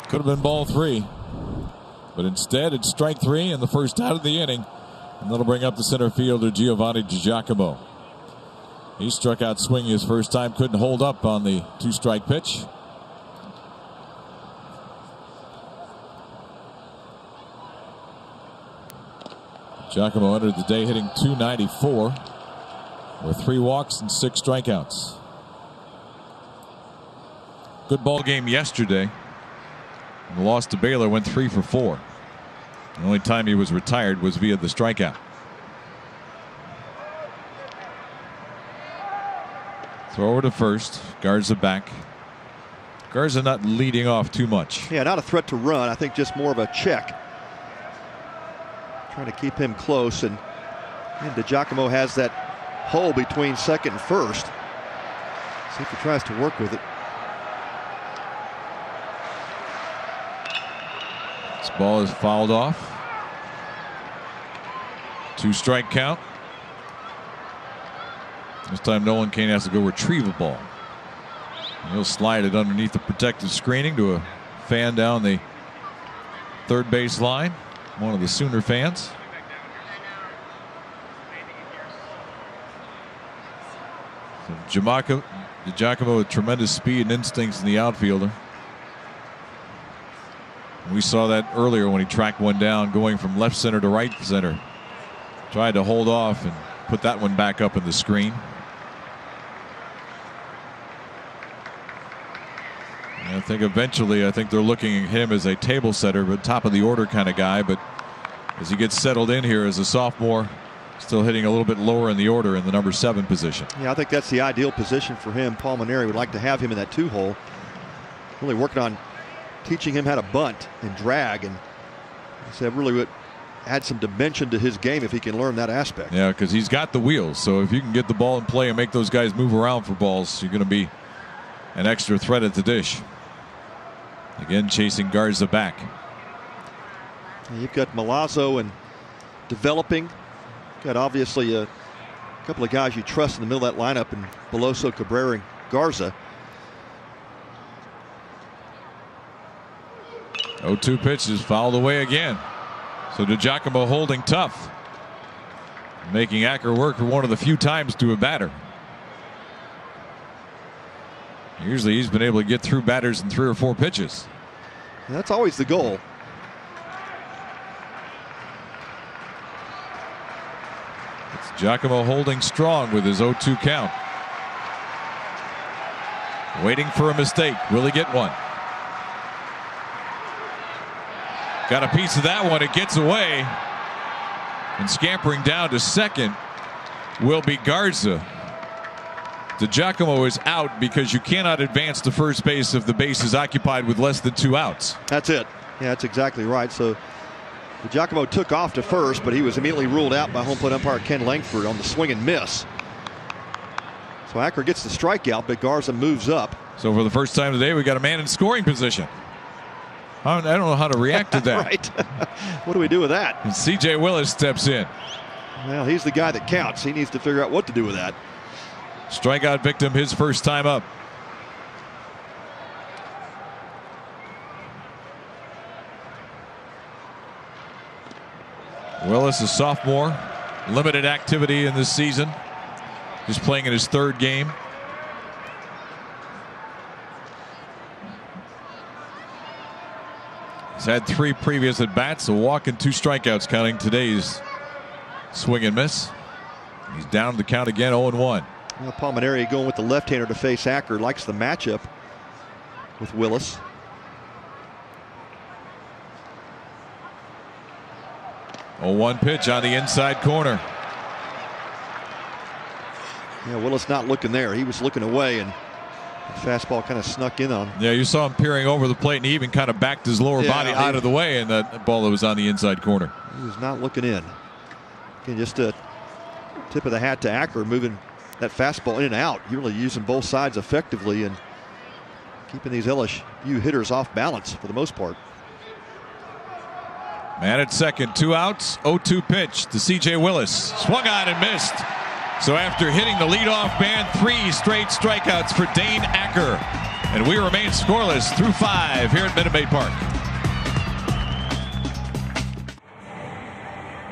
Could have been ball 3. But instead it's strike 3 and the first out of the inning. And that'll bring up the center fielder Giovanni DiGiacomo. He struck out swinging his first time. Couldn't hold up on the 2-strike pitch. Giacomo entered the day hitting .294 with 3 walks and 6 strikeouts. Good ball game yesterday. And the loss to Baylor went 3 for 4. The only time he was retired was via the strikeout. Throw over to first. Garza back. Garza not leading off too much. Yeah, not a threat to run. I think just more of a check. Trying to keep him close, and DiGiacomo has that hole between second and first. See if he tries to work with it. This ball is fouled off. 2-strike count. This time Nolan Cain has to go retrieve a ball. He'll slide it underneath the protective screening to a fan down the third base line. One of the Sooner fans. So DiGiacomo with tremendous speed and instincts in the outfielder. We saw that earlier when he tracked one down going from left center to right center. Tried to hold off and put that one back up in the screen. And I think eventually they're looking at him as a table setter, but top of the order kind of guy. But as he gets settled in here as a sophomore, still hitting a little bit lower in the order in the number 7 position. Yeah, I think that's the ideal position for him. Paul Maneri would like to have him in that 2 hole. Really working on teaching him how to bunt and drag, and he said really would add some dimension to his game if he can learn that aspect. Yeah, because he's got the wheels. So if you can get the ball in play and make those guys move around for balls, you're going to be an extra threat at the dish. Again, chasing Garza back. You've got Milazzo and developing. Got obviously a couple of guys you trust in the middle of that lineup, and Beloso, Cabrera, and Garza. 0-2 pitch is fouled away again. So DiGiacomo holding tough, making Acker work for one of the few times to a batter. Usually he's been able to get through batters in 3 or 4 pitches. And that's always the goal. It's Giacomo holding strong with his 0-2 count. Waiting for a mistake. Will he get one? Got a piece of that one. It gets away. And scampering down to second will be Garza. DiGiacomo is out because you cannot advance to first base if the base is occupied with less than 2 outs. That's it. Yeah, that's exactly right. So DiGiacomo took off to first, but he was immediately ruled out by home plate umpire Ken Langford on the swing and miss. So Acker gets the strikeout, but Garza moves up. So for the first time today, we got a man in scoring position. I don't know how to react to that. Right. What do we do with that? And C.J. Willis steps in. Well, he's the guy that counts. He needs to figure out what to do with that. Strikeout victim his first time up. Willis, a sophomore, limited activity in this season. Just playing in his 3rd game. He's had 3 previous at-bats, a walk and 2 strikeouts counting today's swing and miss. He's down the count again, 0-1. Well, Palmineri going with the left-hander to face Acker. Likes the matchup with Willis. A 1 pitch on the inside corner. Yeah, Willis not looking there. He was looking away, and the fastball kind of snuck in on. Yeah, you saw him peering over the plate, and he even kind of backed his lower body out of the way, and that ball that was on the inside corner. He was not looking in. Again, just a tip of the hat to Acker, moving that fastball in and out. You're really using both sides effectively and keeping these LSU hitters off balance for the most part. Man at second, 2 outs, 0-2 pitch to C.J. Willis. Swung on and missed. So after hitting the leadoff man, 3 straight strikeouts for Dane Acker. And we remain scoreless through 5 here at Minute Maid Park.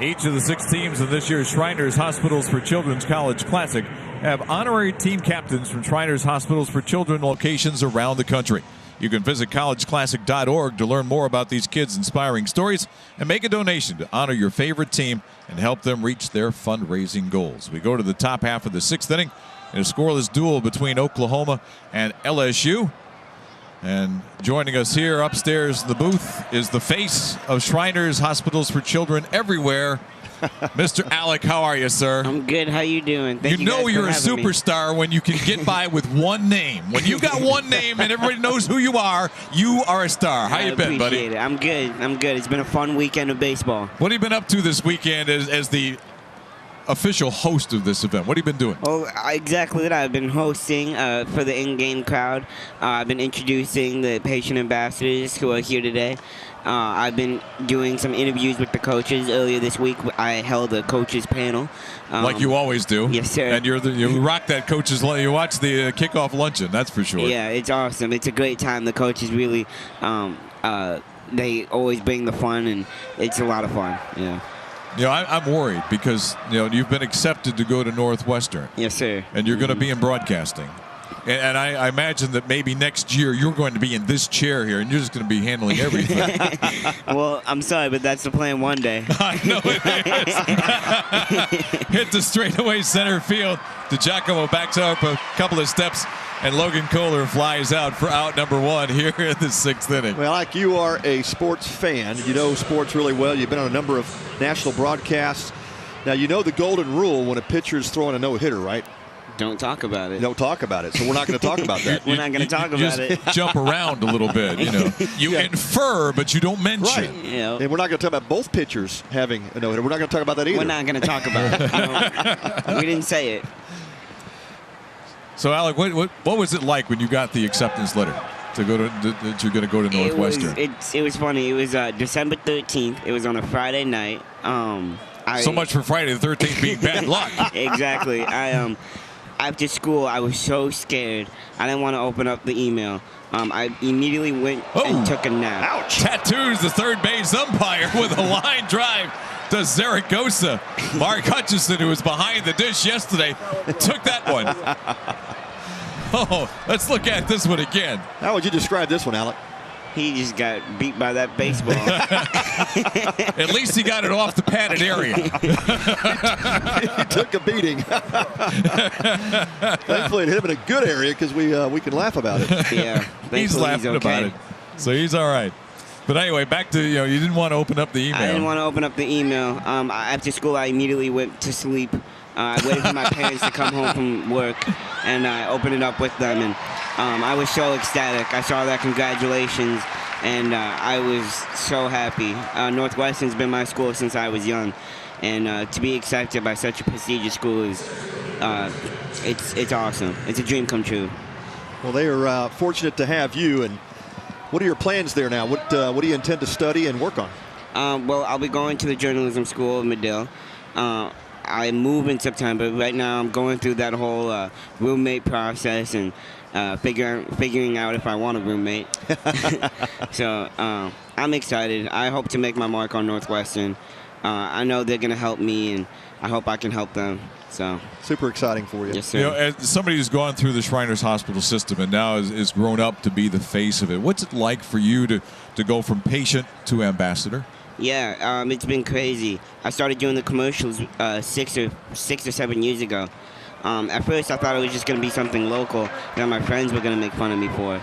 Each of the 6 teams in this year's Shriners Hospitals for Children's College Classic have honorary team captains from Shriners Hospitals for Children locations around the country. You can visit collegeclassic.org to learn more about these kids' inspiring stories and make a donation to honor your favorite team and help them reach their fundraising goals. We go to the top half of the 6th inning in a scoreless duel between Oklahoma and LSU. And joining us here upstairs in the booth is the face of Shriners Hospitals for Children everywhere, Mr. Alec. How are you, sir? I'm good. How you doing? Thank you know you're a superstar when you can get by with one name. When you got one name and everybody knows who you are a star. How you been, buddy? It. I'm good. I'm good. It's been a fun weekend of baseball. What have you been up to this weekend as the official host of this event? What have you been doing? Oh, exactly that. I've been hosting for the in-game crowd. I've been introducing the patient ambassadors who are here today. I've been doing some interviews with the coaches. Earlier this week, I held a coaches panel. Like you always do. Yes, sir. And you rock that coaches. You watch the kickoff luncheon. That's for sure. Yeah, it's awesome. It's a great time. The coaches really, they always bring the fun, and it's a lot of fun. Yeah. You know, I'm worried because you've been accepted to go to Northwestern. Yes, sir. And you're going to be in broadcasting. And I imagine that maybe next year you're going to be in this chair here and you're just going to be handling everything. Well, I'm sorry, but that's the plan one day. I know it is. Hit the straightaway center field. DiGiacomo backs up a couple of steps, and Logan Kohler flies out for out number 1 here in the 6th inning. Well, like you are a sports fan. You know sports really well. You've been on a number of national broadcasts. Now, you know the golden rule when a pitcher's throwing a no-hitter, right? Don't talk about it. Don't talk about it. So we're not going to talk about that. We're not going to talk about it. Jump around a little bit, You infer, but you don't mention. Right. And we're not going to talk about both pitchers having a no-hitter. We're not going to talk about that either. We're not going to talk about it. We didn't say it. So, Alec, what was it like when you got the acceptance letter to go that you're going to go to Northwestern? It was funny. It was December 13th. It was on a Friday night. So much for Friday the 13th being bad luck. Exactly. After school, I was so scared. I didn't want to open up the email. I immediately went and took a nap. Ouch! Tattoos the third base umpire with a line drive to Zaragoza. Mark Hutchison, who was behind the dish yesterday, took that one. Oh, let's look at this one again. How would you describe this one, Alec? He just got beat by that baseball. At least he got it off the padded area. He took a beating. Thankfully, it hit him in a good area because we can laugh about it. Yeah, he's laughing about it, so he's all right. But anyway, back to you didn't want to open up the email. I didn't want to open up the email. After school, I immediately went to sleep. I waited for my parents to come home from work, and I opened it up with them, and I was so ecstatic. I saw that congratulations, and I was so happy. Northwestern's been my school since I was young, and to be accepted by such a prestigious school is it's awesome. It's a dream come true. Well, they are fortunate to have you. And what are your plans there now? What do you intend to study and work on? Well, I'll be going to the journalism school in Medill. I move in September. Right now, I'm going through that whole roommate process and figuring out if I want a roommate. So I'm excited. I hope to make my mark on Northwestern. I know they're going to help me, and I hope I can help them. So super exciting for you. Yes, sir. You know, as somebody who's gone through the Shriners Hospital system and now is grown up to be the face of it, what's it like for you to go from patient to ambassador? Yeah, it's been crazy. I started doing the commercials 6 or 7 years ago. At first, I thought it was just going to be something local that my friends were going to make fun of me for.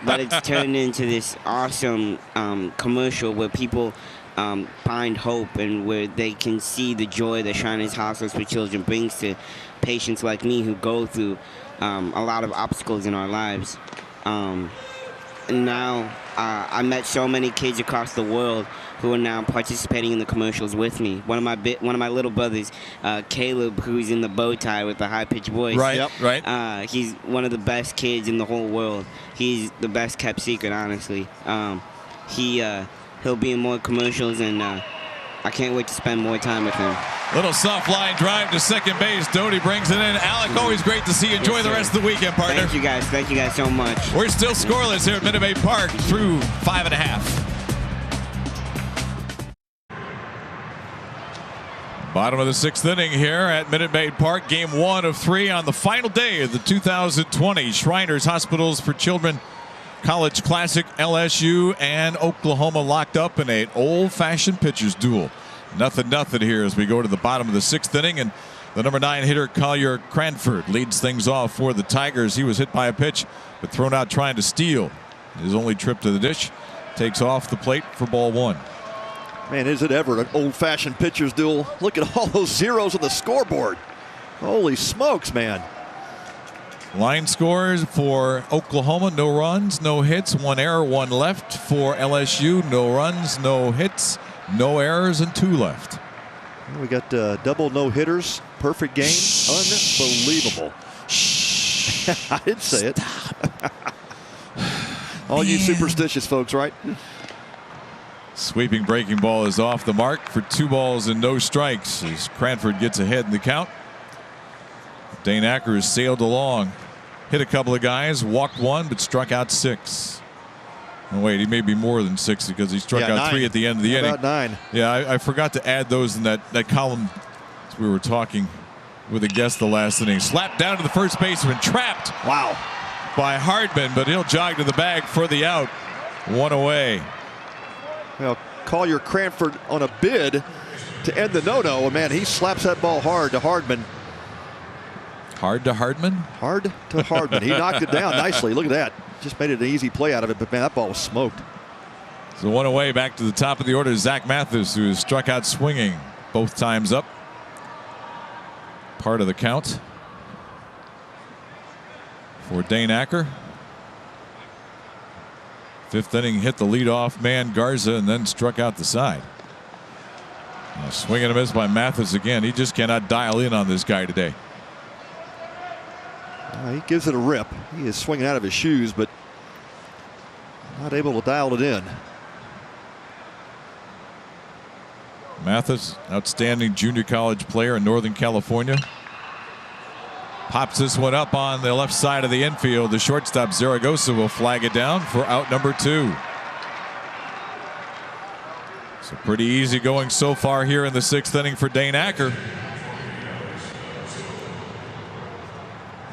But it's turned into this awesome commercial where people find hope and where they can see the joy that Shriners Hospitals for Children brings to patients like me who go through a lot of obstacles in our lives. And now I met so many kids across the world who are now participating in the commercials with me. One of my little brothers, Caleb, who's in the bow tie with the high-pitched voice. Right, yep. Right. He's one of the best kids in the whole world. He's the best kept secret, honestly. He'll be in more commercials, and I can't wait to spend more time with him. Little soft line drive to second base. Doty brings it in. Alec, always great to see you. Enjoy the rest of the weekend, partner. Thank you guys. Thank you guys so much. We're still scoreless here at Minute Maid Park through 5.5. Bottom of the 6th inning here at Minute Maid Park. Game 1 of 3 on the final day of the 2020 Shriners Hospitals for Children College Classic. LSU and Oklahoma locked up in an old-fashioned pitcher's duel. Nothing here as we go to the bottom of the 6th inning, and the number 9 hitter Collier Cranford leads things off for the Tigers. He was hit by a pitch but thrown out trying to steal. His only trip to the dish takes off the plate for ball 1. Man, is it ever an old-fashioned pitcher's duel? Look at all those zeros on the scoreboard. Holy smokes, man. Line scores for Oklahoma: no runs, no hits, 1 error, 1 left. For LSU, no runs, no hits, no errors, and 2 left. We got double no-hitters. Perfect game. Unbelievable. I didn't say it. All you superstitious folks, right? Sweeping breaking ball is off the mark for 2 balls and no strikes as Cranford gets ahead in the count. Dane Acker has sailed along, hit a couple of guys, walked 1, but struck out 6. Oh, wait, he may be more than 6 because he struck out 9. 3 at the end of the inning. About 9. Yeah, I forgot to add those in that column as we were talking with a guest the last inning. Slapped down to the first baseman, trapped. Wow. By Hardman, but he'll jog to the bag for the out. 1 away. Well, Collier Cranford on a bid to end the no-no. Oh, man, he slaps that ball hard to Hardman. Hard to Hardman? Hard to Hardman. He knocked it down nicely. Look at that. Just made it an easy play out of it, but man, that ball was smoked. So 1 away, back to the top of the order. Zach Mathis, who has struck out swinging both times up. Part of the count for Dane Acker. 5th inning, hit the leadoff man Garza and then struck out the side. Swing and a miss by Mathis again. He just cannot dial in on this guy today. He gives it a rip. He is swinging out of his shoes, but not able to dial it in. Mathis, outstanding junior college player in Northern California. Pops this one up on the left side of the infield. The shortstop Zaragoza will flag it down for out number 2. So pretty easy going so far here in the 6th inning for Dane Acker.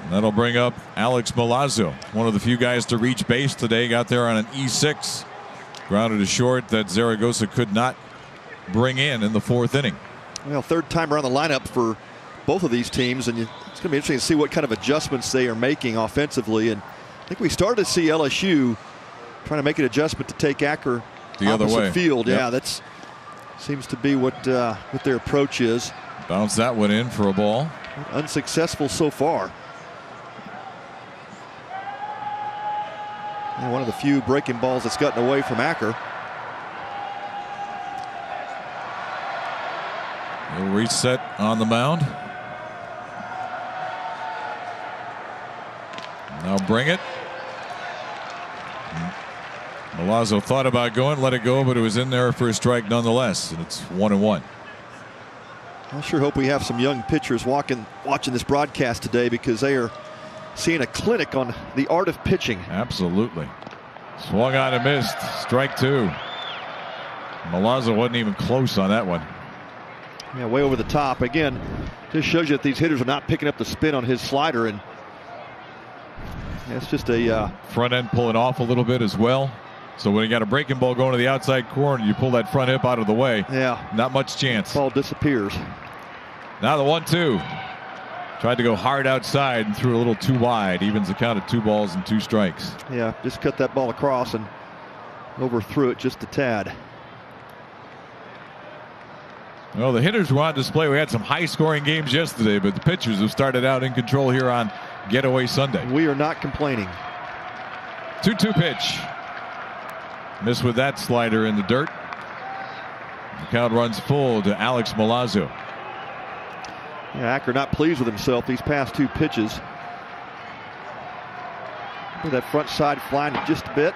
And that'll bring up Alex Milazzo, one of the few guys to reach base today. Got there on an E6. Grounded to short that Zaragoza could not bring in the 4th inning. Well, 3rd time around the lineup for both of these teams, and it's going to be interesting to see what kind of adjustments they are making offensively. And I think we started to see LSU trying to make an adjustment to take Acker the other way. Field. Yep. Yeah, that's seems to be what their approach is. Bounce that one in for a ball. Unsuccessful so far. And one of the few breaking balls that's gotten away from Acker. He'll reset on the mound. Now bring it. Milazzo thought about going, let it go, but it was in there for a strike nonetheless, and it's 1-1. I sure hope we have some young pitchers watching this broadcast today, because they are seeing a clinic on the art of pitching. Absolutely. Swung on and missed. Strike 2. Milazzo wasn't even close on that one. Yeah, way over the top. Again, just shows you that these hitters are not picking up the spin on his slider, and it's just a front end pulling off a little bit as well. So when you got a breaking ball going to the outside corner, you pull that front hip out of the way. Yeah, not much chance. Ball disappears. Now the 1-2. Tried to go hard outside and threw a little too wide. Evens the count of 2 balls and 2 strikes. Yeah, just cut that ball across and overthrew it just a tad. Well, the hitters were on display. We had some high-scoring games yesterday, but the pitchers have started out in control here on Getaway Sunday. We are not complaining. 2-2 pitch. Missed with that slider in the dirt. The count runs full to Alex Milazzo. Yeah, Acker not pleased with himself these past 2 pitches. Look at that front side flying just a bit.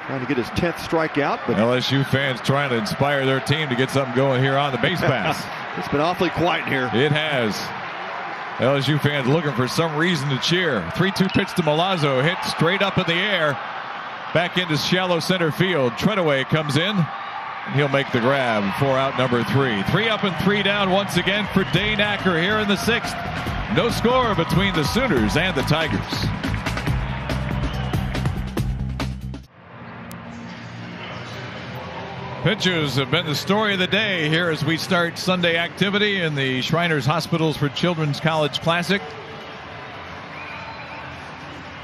Trying to get his 10th strikeout. But LSU fans trying to inspire their team to get something going here on the base pass. It's been awfully quiet here. It has. LSU fans looking for some reason to cheer. 3-2 pitch to Milazzo, hit straight up in the air. Back into shallow center field. Treadaway comes in. And he'll make the grab for out number 3. 3 up and 3 down once again for Dane Acker here in the 6th. No score between the Sooners and the Tigers. Pitchers have been the story of the day here as we start Sunday activity in the Shriners Hospitals for Children's College Classic.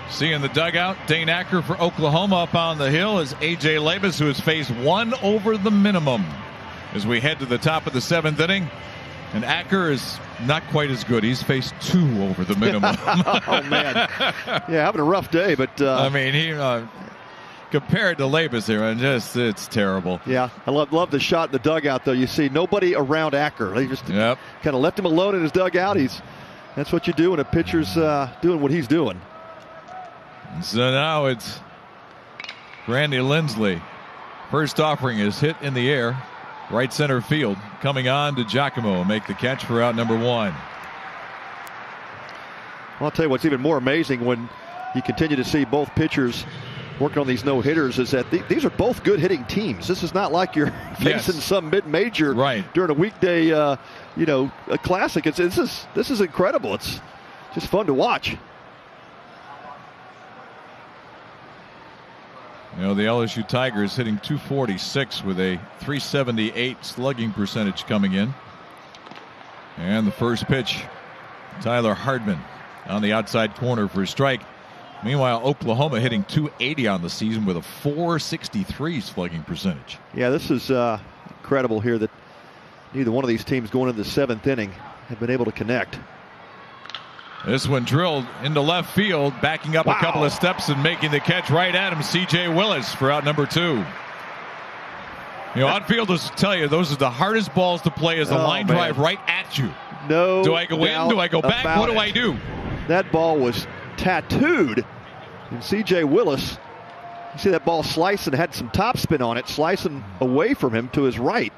See in the dugout, Dane Acker for Oklahoma. Up on the hill is A.J. Labus, who has faced 1 over the minimum as we head to the top of the 7th inning. And Acker is not quite as good. He's faced 2 over the minimum. Oh, man. Yeah, having a rough day, but I mean, he compared to Labus here, and just it's terrible. Yeah, I love the shot in the dugout, though. You see nobody around Acker. They just kind of left him alone in his dugout. That's what you do when a pitcher's doing what he's doing. So now it's Randy Lindsley. First offering is hit in the air, right center field. Coming on to Giacomo, make the catch for out number 1. Well, I'll tell you what's even more amazing when you continue to see both pitchers working on these no-hitters is that these are both good hitting teams. This is not like you're facing some mid-major during a weekday, a classic. This is incredible. It's just fun to watch. You know, the LSU Tigers hitting .246 with a .378 slugging percentage coming in. And the first pitch, Tyler Hardman on the outside corner for a strike. Meanwhile, Oklahoma hitting .280 on the season with a .463 slugging percentage. Yeah, this is incredible here that neither one of these teams going into the 7th inning have been able to connect. This one drilled into left field, backing up a couple of steps and making the catch right at him, C.J. Willis for out number 2. You know, outfielders tell you those are the hardest balls to play as a line drive right at you. No. Do I go in? Do I go back? What do I do? That ball was tattooed. And C.J. Willis, you see that ball slicing, had some topspin on it, slicing away from him to his right.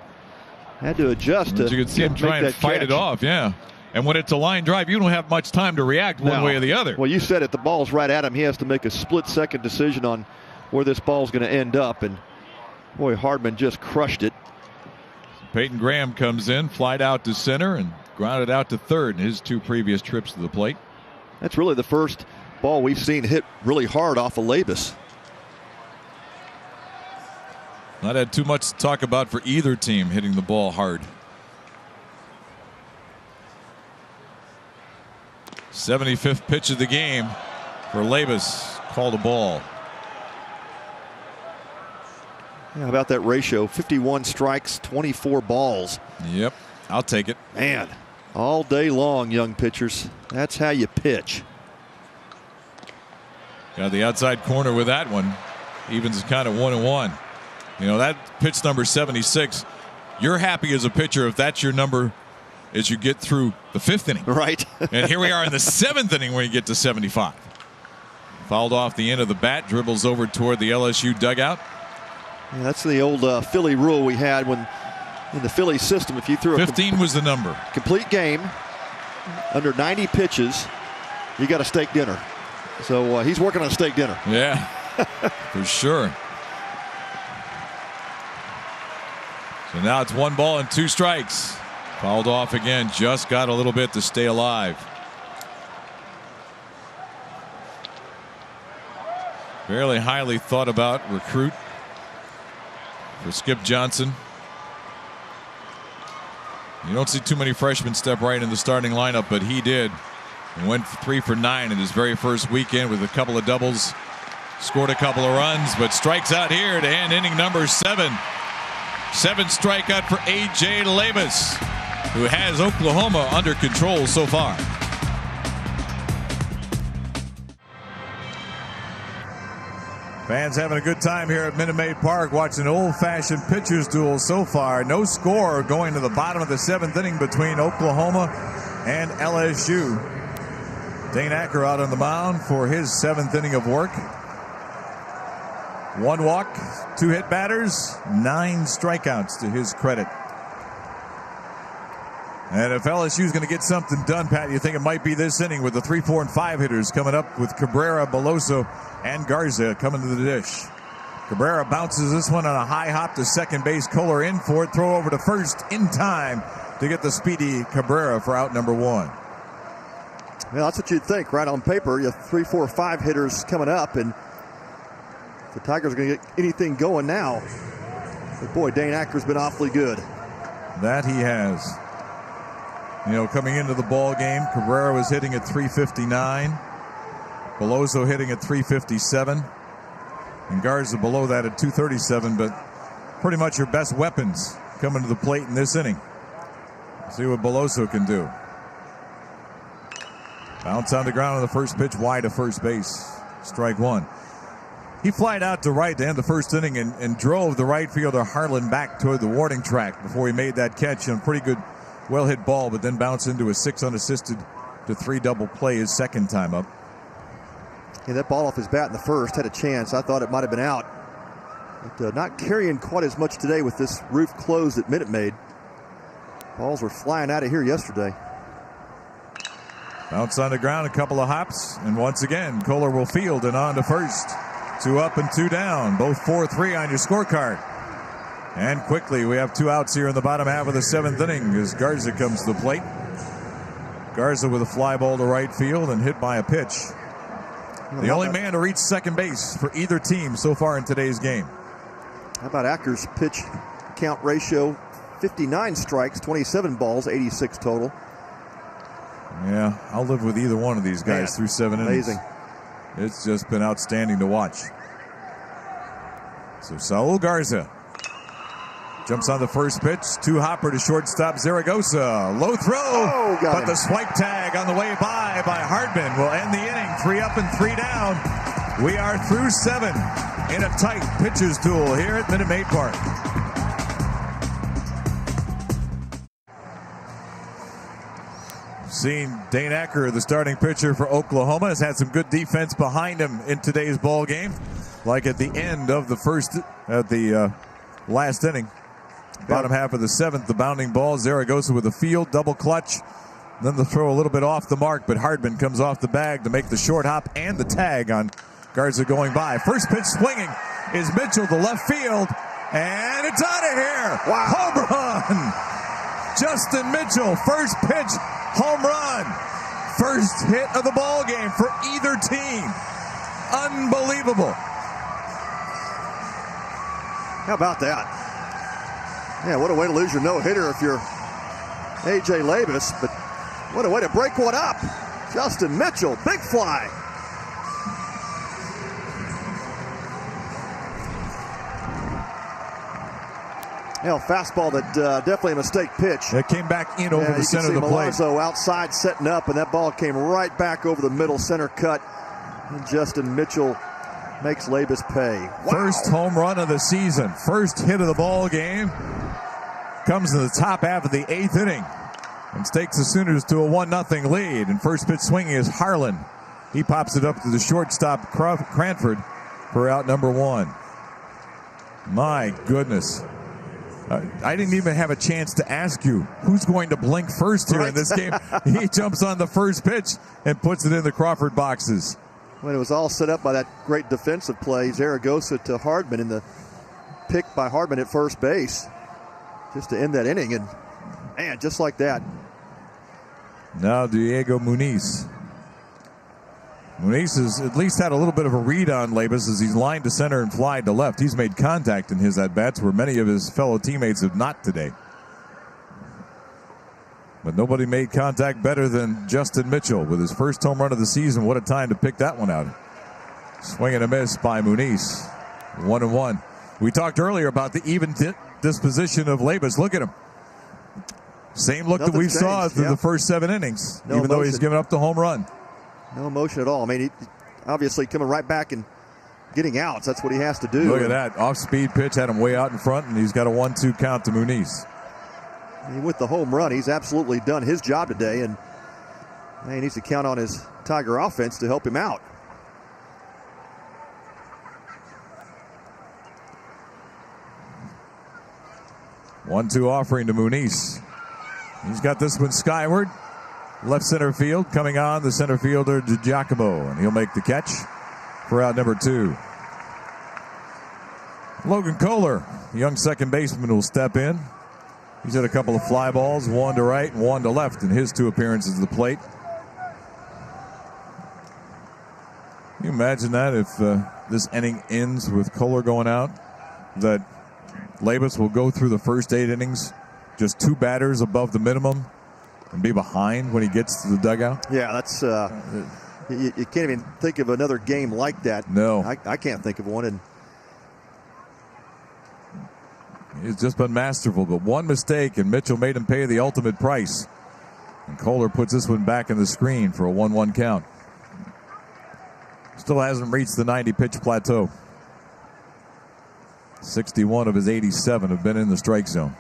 Had to adjust to you can see him trying to fight it off, yeah. And when it's a line drive, you don't have much time to react one way or the other. Well, you said it. The ball's right at him. He has to make a split-second decision on where this ball's going to end up. And, boy, Hardman just crushed it. Peyton Graham comes in, flied out to center, and grounded out to third in his 2 previous trips to the plate. That's really the first ball we've seen hit really hard off of Labus. Not had too much to talk about for either team hitting the ball hard. 75th pitch of the game for Labus. Called a ball. Yeah, how about that ratio? 51 strikes, 24 balls. Yep, I'll take it. Man, all day long, young pitchers. That's how you pitch. Got the outside corner with that one. Evens is kind of 1-1. You know, that pitch number 76, you're happy as a pitcher if that's your number as you get through the 5th inning. Right. And here we are in the 7th inning when you get to 75. Fouled off the end of the bat, dribbles over toward the LSU dugout. Yeah, that's the old Philly rule we had when in the Philly system. If you threw 15 was the number. Complete game under 90 pitches, you got a steak dinner. So he's working on steak dinner. Yeah, for sure. So now it's 1 ball and 2 strikes. Fouled off again. Just got a little bit to stay alive. Fairly highly thought about recruit for Skip Johnson. You don't see too many freshmen step right in the starting lineup, but he did. And went 3 for 9 in his very first weekend with a couple of doubles. Scored a couple of runs, but strikes out here to end inning number 7. 7 strikeout for A.J. Labus, who has Oklahoma under control so far. Fans having a good time here at Minute Maid Park watching an old-fashioned pitchers duel so far. No score going to the bottom of the 7th inning between Oklahoma and LSU. Dane Acker out on the mound for his 7th inning of work. 1 walk, 2 hit batters, 9 strikeouts to his credit. And if LSU is going to get something done, Pat, you think it might be this inning with the 3, 4, and 5 hitters coming up with Cabrera, Beloso, and Garza coming to the dish. Cabrera bounces this one on a high hop to second base. Kohler in for it. Throw over to first in time to get the speedy Cabrera for out number 1. Yeah, that's what you'd think, right on paper. You have 3, 4, 5 hitters coming up, and the Tigers are going to get anything going now. But boy, Dane Acker's been awfully good. That he has. You know, coming into the ball game, Cabrera was hitting at 359. Beloso hitting at 357. And Garza below that at 237. But pretty much your best weapons coming to the plate in this inning. See what Beloso can do. Bounce on the ground on the first pitch, wide to first base. Strike 1. He flied out to right to end the first inning and drove the right fielder Harlan back toward the warning track before he made that catch. And a pretty good, well-hit ball, but then bounced into a 6 unassisted to 3 double play his second time up. Yeah, that ball off his bat in the first had a chance. I thought it might have been out. But not carrying quite as much today with this roof closed at Minute Maid. Balls were flying out of here yesterday. Bounce on the ground, a couple of hops, and once again, Kohler will field and on to first. 2 up and 2 down, both 4-3 on your scorecard. And quickly, we have 2 outs here in the bottom half of the 7th inning as Garza comes to the plate. Garza with a fly ball to right field and hit by a pitch. The only man to reach second base for either team so far in today's game. How about Acker's pitch count ratio? 59 strikes, 27 balls, 86 total. Yeah, I'll live with either one of these guys through 7 innings. Amazing. It's just been outstanding to watch. So Saul Garza jumps on the first pitch. 2-hopper to shortstop Zaragoza. Low throw, but the swipe tag on the way by Hardman will end the inning. 3 up and 3 down. We are through 7 in a tight pitcher's duel here at Minute Maid Park. Seen Dane Acker, the starting pitcher for Oklahoma, has had some good defense behind him in today's ball game, like at the end of the last inning. Bottom half of the 7th, the bounding ball. Zaragoza with a field, double clutch. Then the throw a little bit off the mark, but Hardman comes off the bag to make the short hop and the tag on Garza going by. First pitch swinging is Mitchell to left field, and it's out of here. Wow. Home run. Justin Mitchell, first pitch, home run. First hit of the ball game for either team. Unbelievable. How about that? Yeah, what a way to lose your no-hitter if you're A.J. Labus, but what a way to break one up. Justin Mitchell, big fly. Yeah, fastball that definitely a mistake pitch. It came back in over the center of the plate. Malazzo outside setting up, and that ball came right back over the middle center cut. And Justin Mitchell makes Labus pay. Wow. First home run of the season. First hit of the ball game. Comes in the top half of the 8th inning and takes the Sooners to a 1-0 lead. And first pitch swinging is Harlan. He pops it up to the shortstop Cranford for out number 1. My goodness. I didn't even have a chance to ask you who's going to blink first here in this game. He jumps on the first pitch and puts it in the Crawford boxes. when it was all set up by that great defensive play, Zaragoza to Hardman, in the pick by Hardman at first base just to end that inning. And man, just like that. Now Diego Muniz. Muniz has at least had a little bit of a read on Labus as he's lined to center and fly to left. He's made contact in his at-bats where many of his fellow teammates have not today. But nobody made contact better than Justin Mitchell with his first home run of the season. What a time to pick that one out. Swing and a miss by Muniz. 1-1. We talked earlier about the even disposition of Labus. Look at him. Same look that we saw through the first 7 innings, even though he's given up the home run. No emotion at all. I mean, he obviously coming right back and getting outs. That's what he has to do. Look at that. Off-speed pitch had him way out in front, and he's got a 1-2 count to Muniz. I mean, with the home run, he's absolutely done his job today, and he needs to count on his Tiger offense to help him out. One-two offering to Muniz. He's got this one skyward. Left center field, coming on the center fielder DiGiacomo, and he'll make the catch for out number 2. Logan Kohler, young second baseman, will step in. He's had a couple of fly balls, one to right and one to left in his 2 appearances at the plate. Can you imagine that if this inning ends with Kohler going out, that Labus will go through the first 8 innings just 2 batters above the minimum and be behind when he gets to the dugout? Yeah, that's you can't even think of another game like that. No. I can't think of one. And he's just been masterful, but one mistake and Mitchell made him pay the ultimate price. And Kohler puts this one back in the screen for a 1-1 count. Still hasn't reached the 90-pitch plateau. 61 of his 87 have been in the strike zone.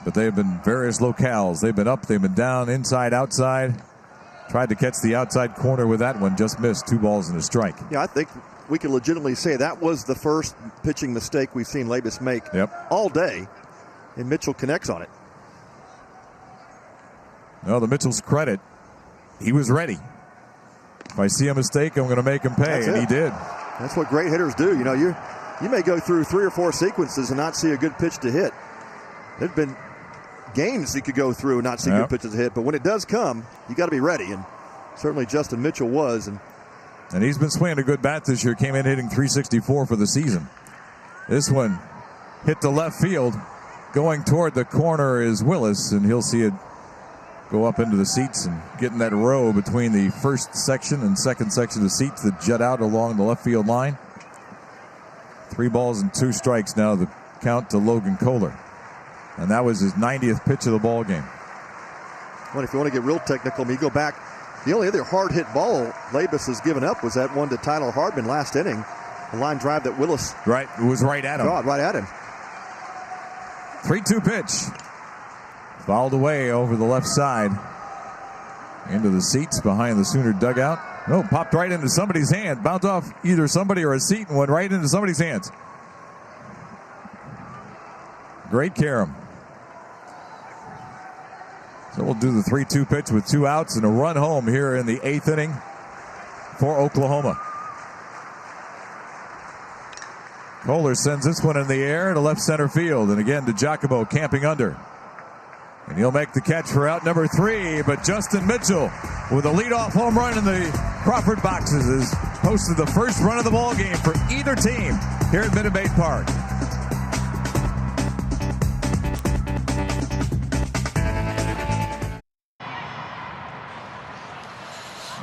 But they have been various locales. They've been up, they've been down, inside, outside. Tried to catch the outside corner with that one, just missed. 2 balls and a strike. Yeah, I think we can legitimately say that was the first pitching mistake we've seen Labus make all day, and Mitchell connects on it. Well, to Mitchell's credit, he was ready. If I see a mistake, I'm going to make him pay, and he did. That's what great hitters do. You know, you may go through 3 or 4 sequences and not see a good pitch to hit. There's been games you could go through and not see good pitches to hit, but when it does come, you got to be ready, and certainly Justin Mitchell was. And he's been swinging a good bat this year. Came in hitting .364 for the season. This one hit to left field. Going toward the corner is Willis, and he'll see it go up into the seats and get in that row between the first section and second section of seats that jut out along the left field line. 3 balls and 2 strikes now, the count to Logan Kohler. And that was his 90th pitch of the ball game. Well, if you want to get real technical, you go back. The only other hard-hit ball Labus has given up was that one to Tyler Hardman last inning. A line drive that Willis was right at him. Right at him. 3-2 pitch. Fouled away over the left side. Into the seats behind the Sooner dugout. No, popped right into somebody's hand. Bounced off either somebody or a seat and went right into somebody's hands. Great carom. So we'll do the 3-2 pitch with 2 outs and a run home here in the 8th inning for Oklahoma. Kohler sends this one in the air to left center field. And again, DiGiacomo camping under. And he'll make the catch for out number 3. But Justin Mitchell with a leadoff home run in the Crawford boxes has posted the first run of the ball game for either team here at Minute Maid Park.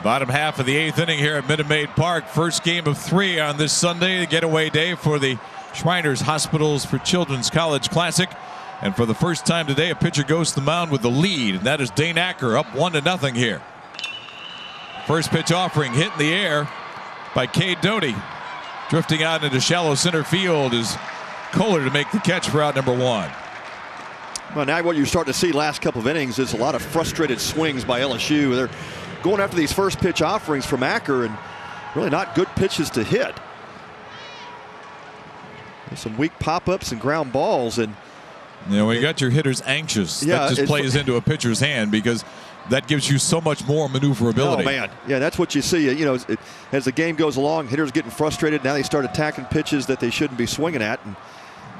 Bottom half of the 8th inning here at Minute Maid Park. First game of 3 on this Sunday, the getaway day for the Shriners Hospitals for Children's College Classic. And for the first time today, a pitcher goes to the mound with the lead, and that is Dane Acker, up 1-0 here. First pitch offering hit in the air by Cade Doty. Drifting out into shallow center field is Kohler to make the catch for out number 1. Well, now what you start to see last couple of innings is a lot of frustrated swings by LSU. They're going after these first pitch offerings from Acker and really not good pitches to hit. There's some weak pop-ups and ground balls, and you know, when you got your hitters anxious, that just plays into a pitcher's hand, because that gives you so much more maneuverability. Oh, man. Yeah, that's what you see. You know, as the game goes along, hitters getting frustrated. Now they start attacking pitches that they shouldn't be swinging at, and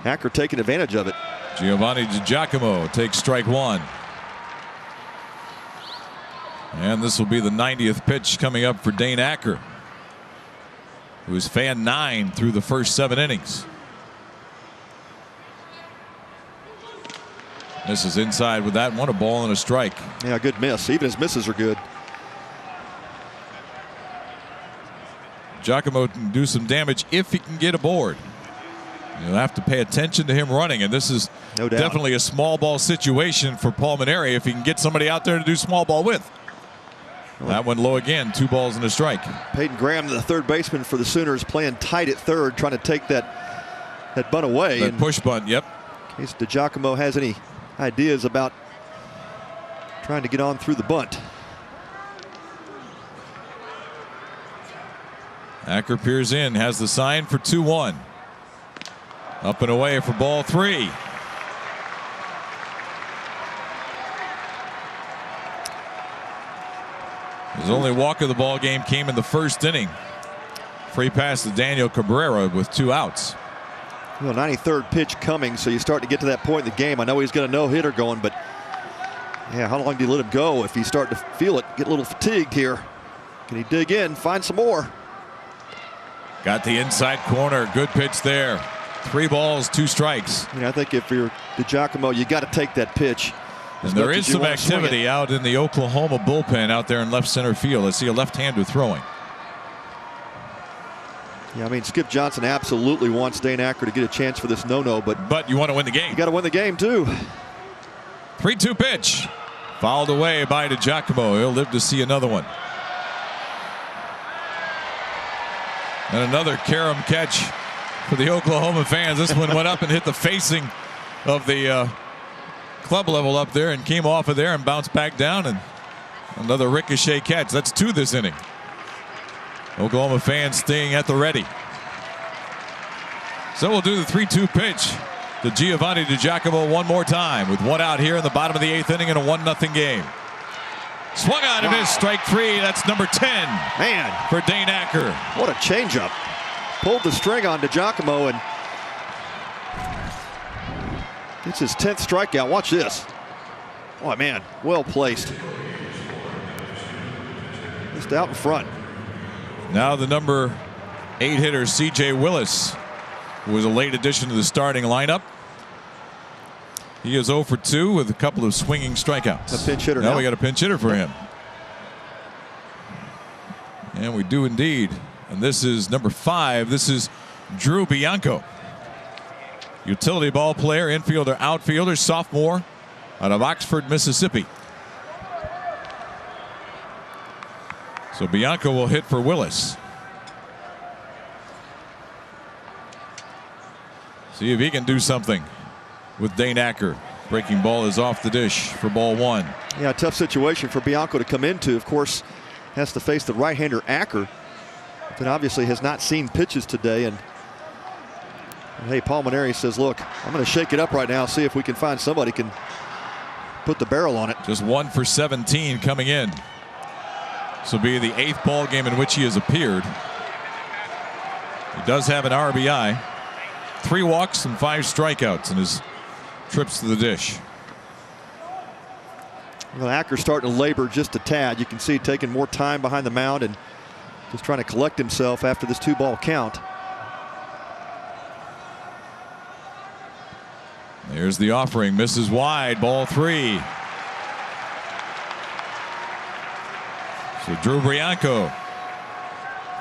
Acker taking advantage of it. Giovanni DiGiacomo takes strike one. And this will be the 90th pitch coming up for Dane Acker, who has fanned 9 through the first 7 innings. Misses inside with that one, a ball and a strike. Yeah, good miss. Even his misses are good. Giacomo can do some damage if he can get aboard. You'll have to pay attention to him running, and this is definitely a small ball situation for Palmineri if he can get somebody out there to do small ball with. That one low again, 2 balls and a strike. Peyton Graham, the third baseman for the Sooners, playing tight at third, trying to take that bunt away. That push bunt, yep. In case DiGiacomo has any ideas about trying to get on through the bunt. Acker peers in, has the sign for 2-1. Up and away for ball 3. His only walk of the ball game came in the first inning. Free pass to Daniel Cabrera with 2 outs. Well, 93rd pitch coming, so you start to get to that point in the game. I know he's got a no-hitter going, but yeah, how long do you let him go if he's starting to feel it, get a little fatigued here? Can he dig in, find some more? Got the inside corner, good pitch there. 3 balls, 2 strikes. You know, I think if you're DiGiacomo, you got to take that pitch. And there is some activity out in the Oklahoma bullpen out there in left center field. I see a left-hander throwing. Yeah, I mean, Skip Johnson absolutely wants Dane Acker to get a chance for this no-no, but you want to win the game. You got to win the game too. 3-2 pitch, fouled away by DiGiacomo. He'll live to see another one. And another carom catch for the Oklahoma fans. This one went up and hit the facing of the club level up there and came off of there and bounced back down, and another ricochet catch. That's 2 this inning. Oklahoma fans staying at the ready. So we'll do the 3-2 pitch to Giovanni DiGiacomo one more time with 1 out here in the bottom of the 8th inning in a 1-0 game. Swung on and missed, strike 3. That's number 10. Man, for Dane Acker. What a changeup. Pulled the string on DiGiacomo, and it's his 10th strikeout. Watch this. Oh, man, well placed. Just out in front. Now the number 8 hitter, C.J. Willis, who was a late addition to the starting lineup. He is 0 for 2 with a couple of swinging strikeouts. A pinch hitter now we got a pinch hitter for him. And we do indeed. And this is number 5. This is Drew Bianco. Utility ball player, infielder, outfielder, sophomore out of Oxford, Mississippi. So Bianco will hit for Willis. See if he can do something with Dane Acker. Breaking ball is off the dish for ball 1. Yeah, tough situation for Bianco to come into. Of course, has to face the right-hander Acker, that obviously has not seen pitches today. And hey, Palmineri says, look, I'm going to shake it up right now, see if we can find somebody can put the barrel on it. Just 1 for 17 coming in. This will be the 8th ball game in which he has appeared. He does have an RBI, 3 walks and 5 strikeouts in his trips to the dish. Well, Acker's starting to labor just a tad. You can see taking more time behind the mound and just trying to collect himself after this 2-ball count. There's the offering, misses wide, ball 3. So Drew Bianco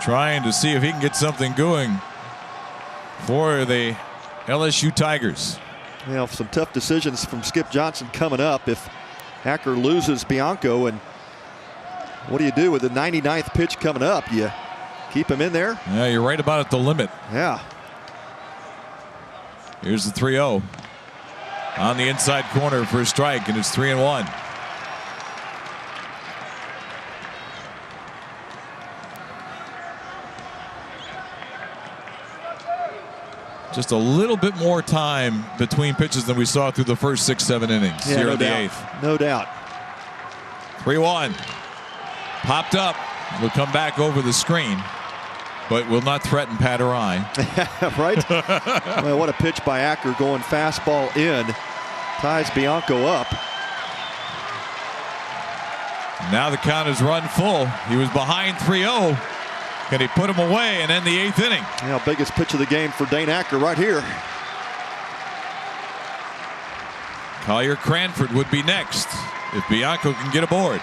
trying to see if he can get something going for the LSU Tigers. You know, some tough decisions from Skip Johnson coming up if Acker loses Bianco. And what do you do with the 99th pitch coming up? You keep him in there? Yeah, you're right about at the limit. Yeah. Here's the 3-0 on the inside corner for a strike, and it's 3-1. Just a little bit more time between pitches than we saw through the first 6-7 innings here in the 8th. No doubt. 3-1. Popped up. Will come back over the screen, but will not threaten Pat or I. Right? Well, what a pitch by Acker, going fastball in. Ties Bianco up. Now the count is run full. He was behind 3-0. Can he put him away and end the 8th inning? Now, biggest pitch of the game for Dane Acker right here. Collier Cranford would be next if Bianco can get aboard.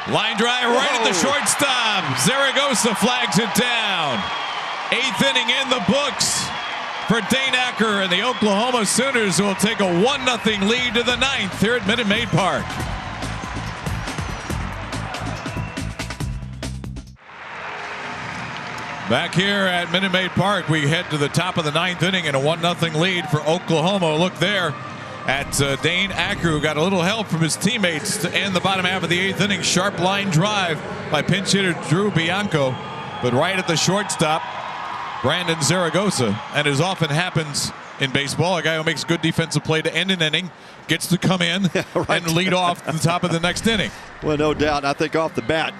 Line drive right at the shortstop. Zaragoza flags it down. 8th inning in the books for Dane Acker, and the Oklahoma Sooners will take a 1-0 lead to the 9th here at Minute Maid Park. Back here at Minute Maid Park, we head to the top of the 9th inning and a 1-0 lead for Oklahoma. Look there at Dane Acker, who got a little help from his teammates to end the bottom half of the 8th inning. Sharp line drive by pinch hitter Drew Bianco, but right at the shortstop, Brandon Zaragoza. And as often happens in baseball, a guy who makes good defensive play to end an inning gets to come in and lead off the top of the next inning. Well, no doubt. I think off the bat,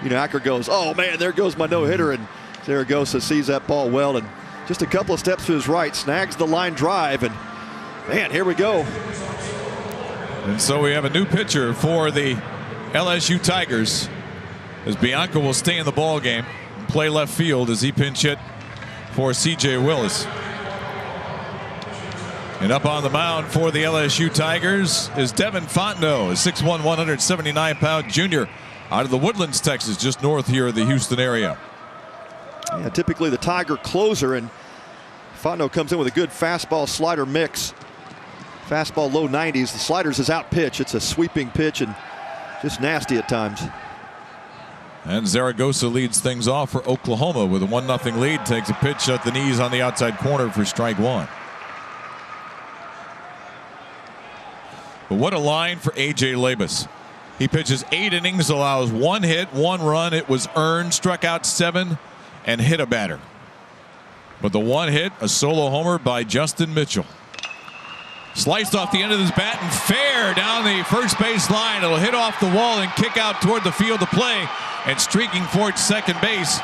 Acker goes, oh man, there goes my no-hitter, and Zaragoza sees that ball well, and just a couple of steps to his right, snags the line drive, and man, here we go. And so we have a new pitcher for the LSU Tigers, as Bianco will stay in the ball game and play left field as he pinch hit for C.J. Willis. And up on the mound for the LSU Tigers is Devin Fontenot, a 6'1", 179-pound junior out of the Woodlands, Texas, just north here of the Houston area. Yeah, typically the Tiger closer, and Fontenot comes in with a good fastball slider mix. Fastball low 90s. The slider's his out pitch. It's a sweeping pitch and just nasty at times. And Zaragoza leads things off for Oklahoma with a 1-0 lead. Takes a pitch at the knees on the outside corner for strike one. But what a line for A.J. Labus. He pitches 8 innings, allows 1 hit, 1 run. It was earned, struck out 7, and hit a batter. But the 1 hit, a solo homer by Justin Mitchell. Sliced off the end of his bat and fair down the first base line. It'll hit off the wall and kick out toward the field to play. And streaking for second base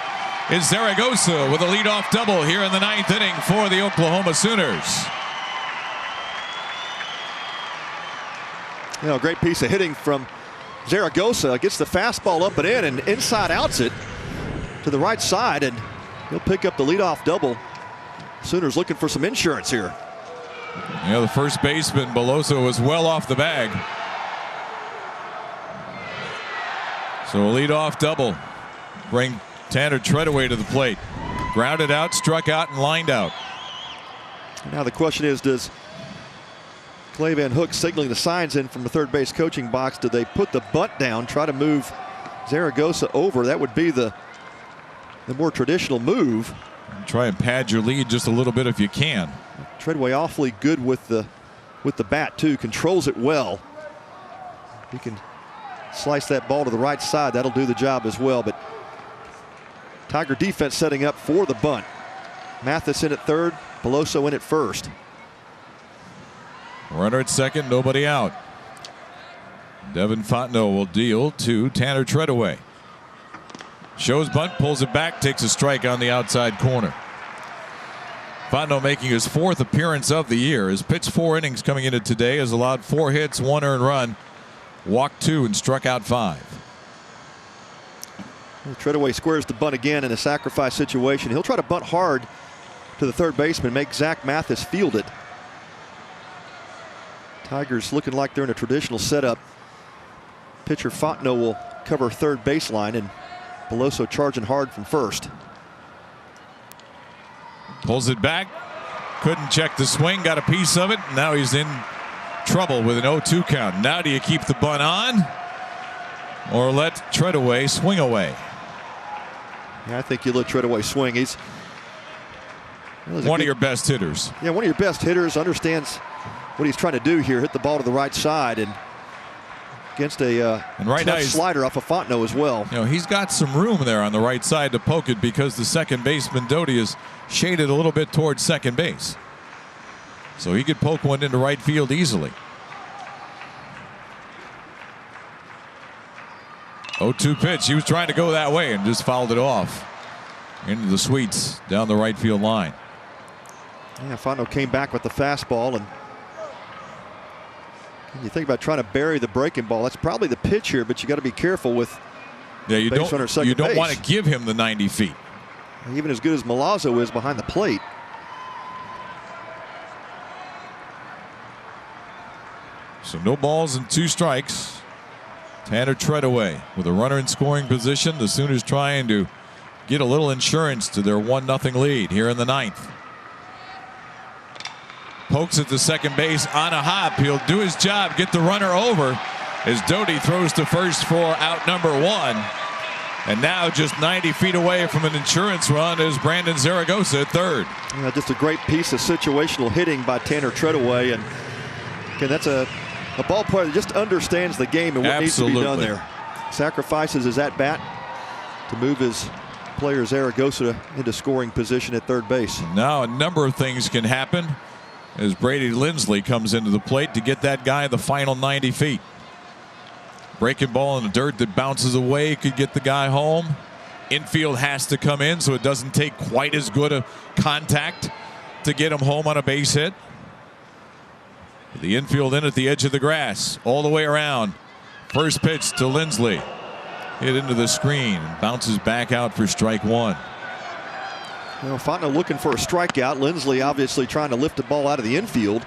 is Zaragoza with a leadoff double here in the 9th inning for the Oklahoma Sooners. Great piece of hitting from Zaragoza. Gets the fastball up and in, and inside outs it to the right side, and he'll pick up the leadoff double. Sooners looking for some insurance here. The first baseman, Beloso, was well off the bag. So a leadoff double. Bring Tanner Treadaway to the plate. Grounded out, struck out, and lined out. Now the question is, does Clay Van Hook signaling the signs in from the third base coaching box? Do they put the bunt down, try to move Zaragoza over? That would be the more traditional move. Try and pad your lead just a little bit if you can. Treadway awfully good with the bat too. Controls it well. He can slice that ball to the right side. That'll do the job as well. But Tiger defense setting up for the bunt. Mathis in at third, Beloso in at first. Runner at second, nobody out. Devin Fontenot will deal to Tanner Treadaway. Shows bunt, pulls it back, takes a strike on the outside corner. Fontenot making his 4th appearance of the year. Has pitched 4 innings coming into today. Has allowed 4 hits, 1 earned run, walked 2, and struck out 5. Well, Treadaway squares the bunt again in a sacrifice situation. He'll try to bunt hard to the third baseman, make Zach Mathis field it. Tigers looking like they're in a traditional setup. Pitcher Fontenot will cover third baseline, and Beloso charging hard from first. Pulls it back. Couldn't check the swing. Got a piece of it. Now he's in trouble with an 0-2 count. Now do you keep the bunt on or let Treadaway swing away? Yeah, I think you let Treadaway swing. He's one of your best hitters. Yeah, one of your best hitters. Understands what he's trying to do here. Hit the ball to the right side, and against a tough slider off of Fontenot as well. He's got some room there on the right side to poke it because the second baseman Doty is shaded a little bit towards second base. So he could poke one into right field easily. 0-2 pitch. He was trying to go that way and just fouled it off into the sweets down the right field line. Yeah, Fontenot came back with the fastball, and you think about trying to bury the breaking ball. That's probably the pitch here, but you got to be careful with. Yeah, you don't want to give him the 90 feet. Even as good as Milazzo is behind the plate. So no balls and 2 strikes. Tanner Treadaway with a runner in scoring position. The Sooners trying to get a little insurance to their 1-0 lead here in the 9th. Pokes at the second base on a hop. He'll do his job, get the runner over as Doty throws to first for out number 1. And now just 90 feet away from an insurance run is Brandon Zaragoza at third. Yeah, just a great piece of situational hitting by Tanner Treadaway. And again, that's a ball player that just understands the game and what needs to be done there. Sacrifices his at-bat to move his player Zaragoza into scoring position at third base. Now a number of things can happen as Brady Lindsley comes into the plate to get that guy the final 90 feet. Breaking ball in the dirt that bounces away could get the guy home. Infield has to come in so it doesn't take quite as good a contact to get him home on a base hit. The infield in at the edge of the grass all the way around. First pitch to Lindsley. Hit into the screen and bounces back out for strike 1. Well, Fontenot looking for a strikeout. Lindsley obviously trying to lift the ball out of the infield.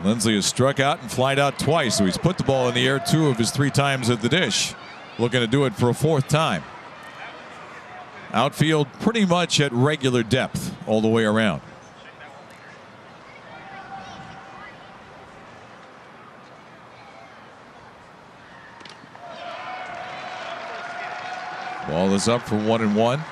Lindsley has struck out and flied out twice, so he's put the ball in the air 2 of his 3 times at the dish. Looking to do it for a 4th time. Outfield pretty much at regular depth all the way around. Ball is up for 1-1.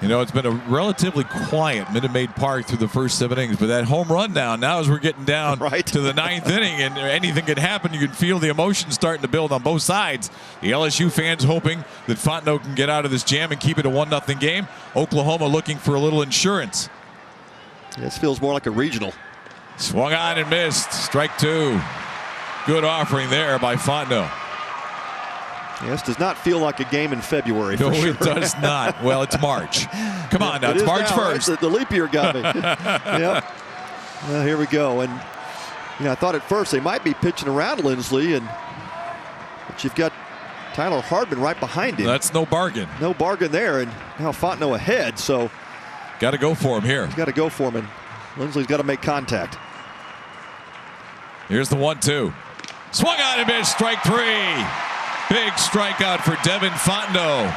You know, it's been a relatively quiet Minute Maid Park through the first 7 innings, but that home run down now as we're getting down to the 9th inning and anything can happen. You can feel the emotion starting to build on both sides. The LSU fans hoping that Fontenot can get out of this jam and keep it a 1-0 game. Oklahoma looking for a little insurance. This feels more like a regional. Swung on and missed. Strike 2. Good offering there by Fontenot. Yes, does not feel like a game in February. No, sure. It does not. Well, it's March. Come on now, it's March 1st. Right? The leap year got me. Yep. Well, here we go. And I thought at first they might be pitching around Lindsley, but you've got Tyler Hardman right behind him. That's no bargain. No bargain there, and now Fontenot ahead. So got to go for him here. He's got to go for him, and Lindsley's got to make contact. Here's the 1-2. Swung on and missed. Strike 3. Big strikeout for Devin Fontenot.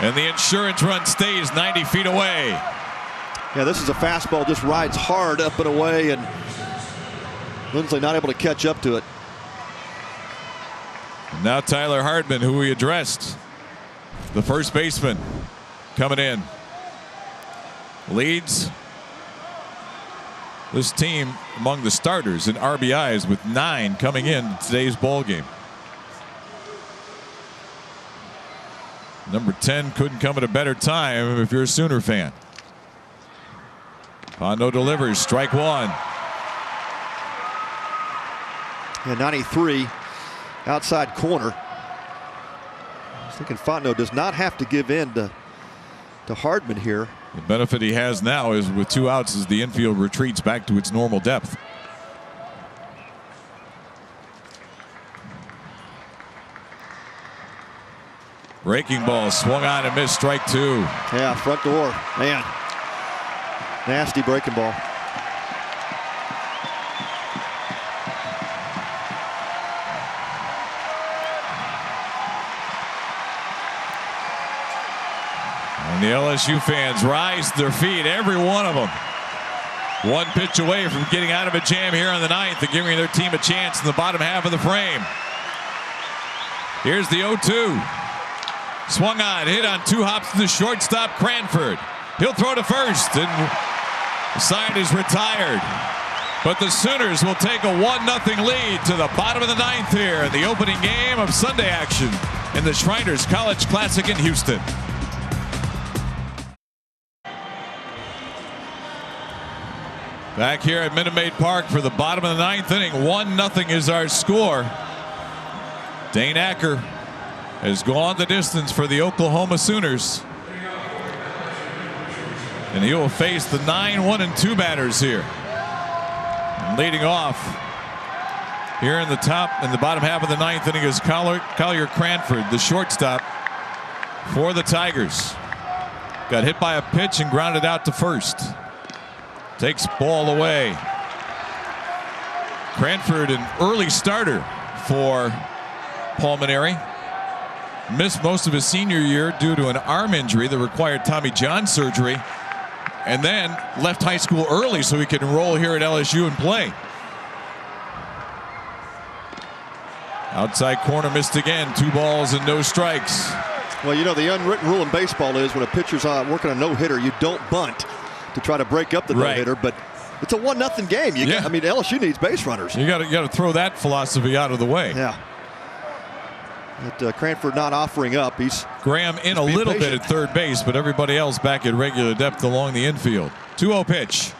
And the insurance run stays 90 feet away. Yeah, this is a fastball, just rides hard up and away, and Lindsley not able to catch up to it. And now Tyler Hardman, who we addressed, the first baseman, coming in. Leads this team among the starters in RBIs with 9 coming in today's ball game. Number 10 couldn't come at a better time if you're a Sooner fan. Fontenot delivers, strike 1. Yeah, 93 outside corner. I was thinking Fontenot does not have to give in to Hardman here. The benefit he has now is with 2 outs as the infield retreats back to its normal depth. Breaking ball swung on and missed. Strike 2. Yeah, front door. Man, nasty breaking ball. And the LSU fans rise to their feet, every one of them. 1 pitch away from getting out of a jam here on the 9th and giving their team a chance in the bottom half of the frame. Here's the 0-2. Swung on, hit on 2 hops to the shortstop, Cranford. He'll throw to first, and the side is retired. But the Sooners will take a 1-0 lead to the bottom of the 9th here in the opening game of Sunday action in the Shriners College Classic in Houston. Back here at Minute Maid Park for the bottom of the 9th inning. 1-0 is our score. Dane Acker has gone the distance for the Oklahoma Sooners. And he will face the 9-1-2 batters here. And leading off here in the bottom half of the 9th inning is Collier Cranford, the shortstop for the Tigers. Got hit by a pitch and grounded out to first. Takes ball away. Cranford, an early starter for Pulmonary. Missed most of his senior year due to an arm injury that required Tommy John surgery, and then left high school early so he could enroll here at LSU and play. Outside corner missed again. 2 balls and no strikes. Well, you know, the unwritten rule in baseball is when a pitcher's working a no-hitter, you don't bunt to try to break up the no-hitter, but it's a 1-0 game. I mean, LSU needs base runners. You got to throw that philosophy out of the way. Yeah. But Cranford not offering up. Graham in a little bit at third base, but everybody else back at regular depth along the infield. 2-0 pitch.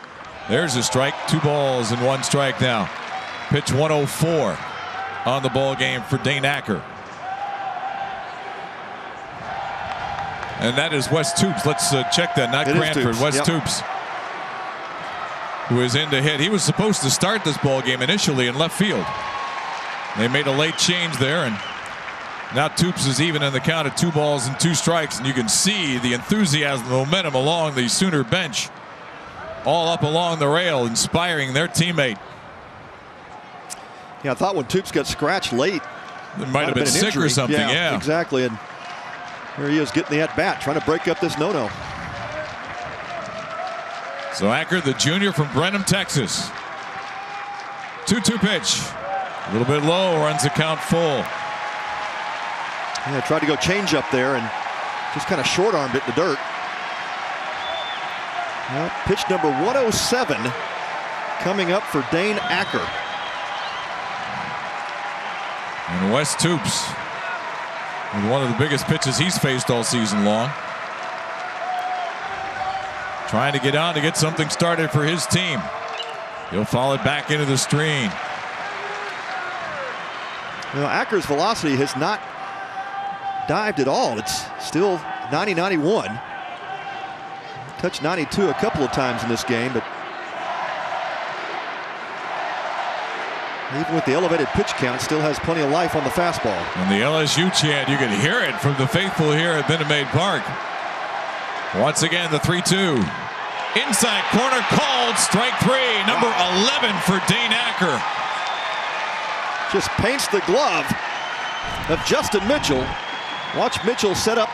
There's a strike. 2 balls and 1 strike now. Pitch 104 on the ball game for Dane Acker. And that is Wes Toops. Let's check that. Not Cranford. Wes Toops, who is in to hit. He was supposed to start this ball game initially in left field. They made a late change there, and now Toops is even in the count at 2 balls and 2 strikes. And you can see the enthusiasm, the momentum along the Sooner bench, all up along the rail, inspiring their teammate. Yeah, I thought when Toops got scratched late, it might have been sick or something. Yeah, exactly. And here he is getting the at-bat, trying to break up this no-no. So Acker, the junior from Brenham, Texas. 2-2 pitch. A little bit low, runs the count full. Yeah, tried to go change up there and just kind of short-armed it in the dirt. Well, pitch number 107 coming up for Dane Acker. And Wes Toops, with one of the biggest pitches he's faced all season long. Trying to get on to get something started for his team. He'll follow it back into the screen. You know, Acker's velocity has not dived at all. It's still 90-91. Touched 92 a couple of times in this game, but even with the elevated pitch count, still has plenty of life on the fastball. And the LSU chant, you can hear it from the faithful here at Minute Maid Park. Once again, the 3-2. Inside corner called, strike 3, number 11 for Dane Acker. Just paints the glove of Justin Mitchell. Watch Mitchell set up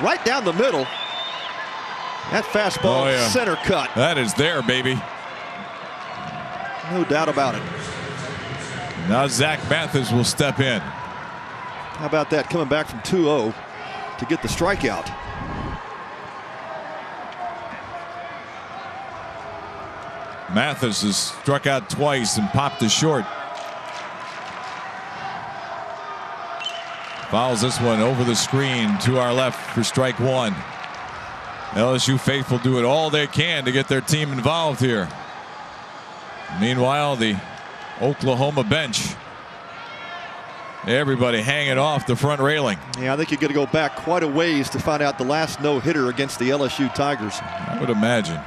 right down the middle. That fastball, center cut. That is there, baby. No doubt about it. Now Zach Mathis will step in. How about that, coming back from 2-0 to get the strikeout. Mathis has struck out twice and popped to short. Fouls this one over the screen to our left for strike 1. LSU faithful do it all they can to get their team involved here. Meanwhile, the Oklahoma bench, everybody hanging off the front railing. Yeah, I think you're going to go back quite a ways to find out the last no-hitter against the LSU Tigers. I would imagine.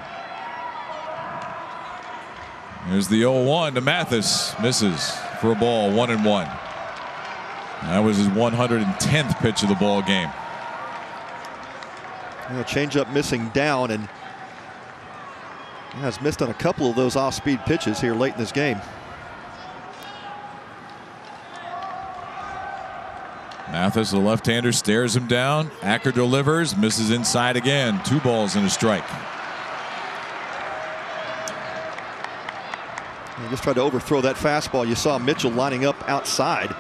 There's the 0-1 to Mathis. Misses for a ball, 1-1. That was his 110th pitch of the ball game. You know, changeup missing down, and has missed on a couple of those off-speed pitches here late in this game. Mathis, the left-hander, stares him down. Acker delivers, misses inside again. 2 balls and a strike. He just tried to overthrow that fastball. You saw Mitchell lining up outside.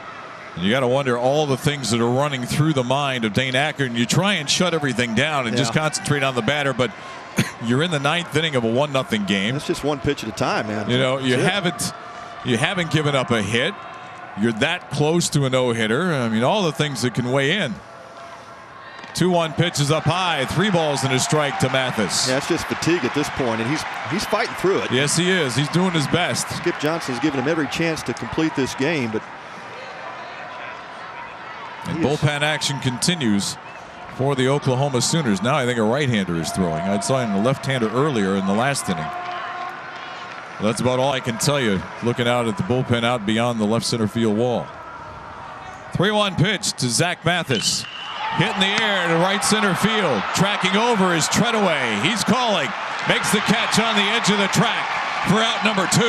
And you got to wonder all the things that are running through the mind of Dane Acker, and you try and shut everything down and just concentrate on the batter, but you're in the 9th inning of a 1-0 game. It's just one pitch at a time, man. You know, you haven't given up a hit. You're that close to a no-hitter. I mean, all the things that can weigh in. 2-1 pitch is up high. 3 balls and a strike to Mathis. Yeah, it's just fatigue at this point, and he's fighting through it. Yes, he is. He's doing his best. Skip Johnson's giving him every chance to complete this game, but and bullpen action continues for the Oklahoma Sooners. Now I think a right-hander is throwing. I saw him a left-hander earlier in the last inning. Well, that's about all I can tell you looking out at the bullpen out beyond the left center field wall. 3-1 pitch to Zach Mathis. Hit in the air to right center field. Tracking over is Treadaway. He's calling. Makes the catch on the edge of the track for out number 2.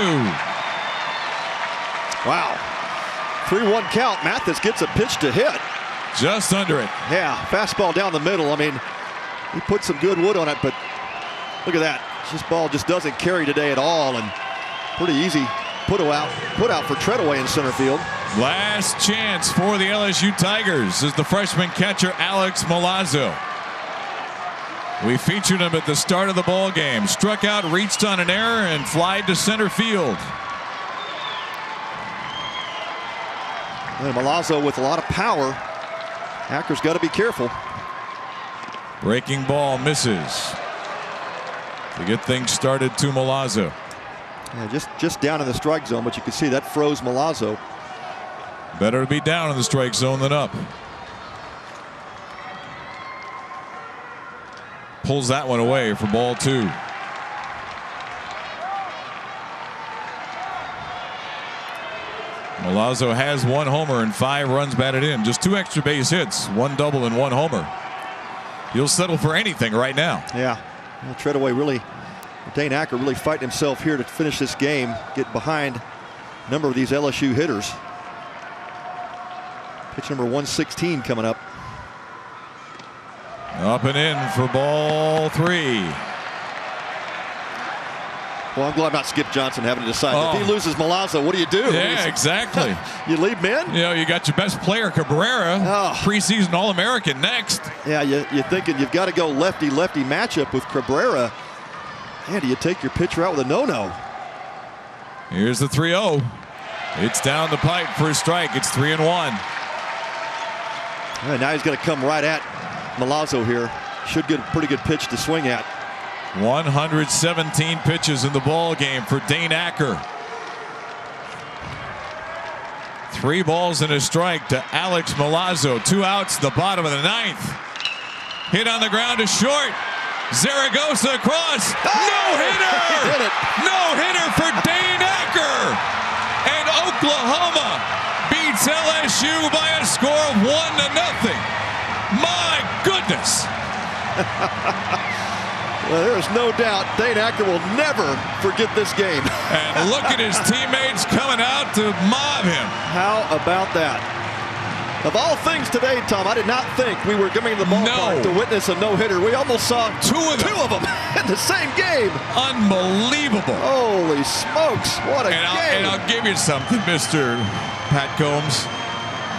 Wow. 3-1 count. Mathis gets a pitch to hit. Just under it. Yeah, fastball down the middle. I mean, he put some good wood on it, but look at that. This ball just doesn't carry today at all, and pretty easy put out for Treadaway in center field. Last chance for the LSU Tigers is the freshman catcher Alex Milazzo. We featured him at the start of the ball game. Struck out, reached on an error, and flied to center field. And Milazzo with a lot of power. Acker's got to be careful. Breaking ball misses to get things started to Milazzo. Yeah, just down in the strike zone, but you can see that froze Milazzo. Better to be down in the strike zone than up. Pulls that one away for ball 2. Milazzo has 1 homer and 5 runs batted in. Just 2 extra base hits, 1 double and 1 homer. He'll settle for anything right now. Yeah. Well, Treadaway really, Dane Acker really fighting himself here to finish this game, get behind a number of these LSU hitters. Pitch number 116 coming up. Up and in for ball 3. Well, I'm glad about Skip Johnson having to decide. If he loses Milazzo, what do you do? Yeah, exactly. You leave him in? You know, you got your best player, Cabrera, preseason All-American next. Yeah, you're thinking you've got to go lefty-lefty matchup with Cabrera. Man, do you take your pitcher out with a no-no? Here's the 3-0. It's down the pipe for a strike. It's 3-1. And now he's going to come right at Milazzo here. Should get a pretty good pitch to swing at. 117 pitches in the ball game for Dane Acker. 3 balls and a strike to Alex Milazzo. 2 outs, the bottom of the 9th. Hit on the ground to short. Zaragoza across. No-hitter! No-hitter for Dane Acker. And Oklahoma beats LSU by a score of 1-0. My goodness. Well, there is no doubt Dane Acker will never forget this game. And look at his teammates coming out to mob him. How about that? Of all things today, Tom, I did not think we were coming to the ballpark to witness a no-hitter. We almost saw two of them in the same game. Unbelievable. Holy smokes, what a game. And I'll give you something, Mr. Pat Combs.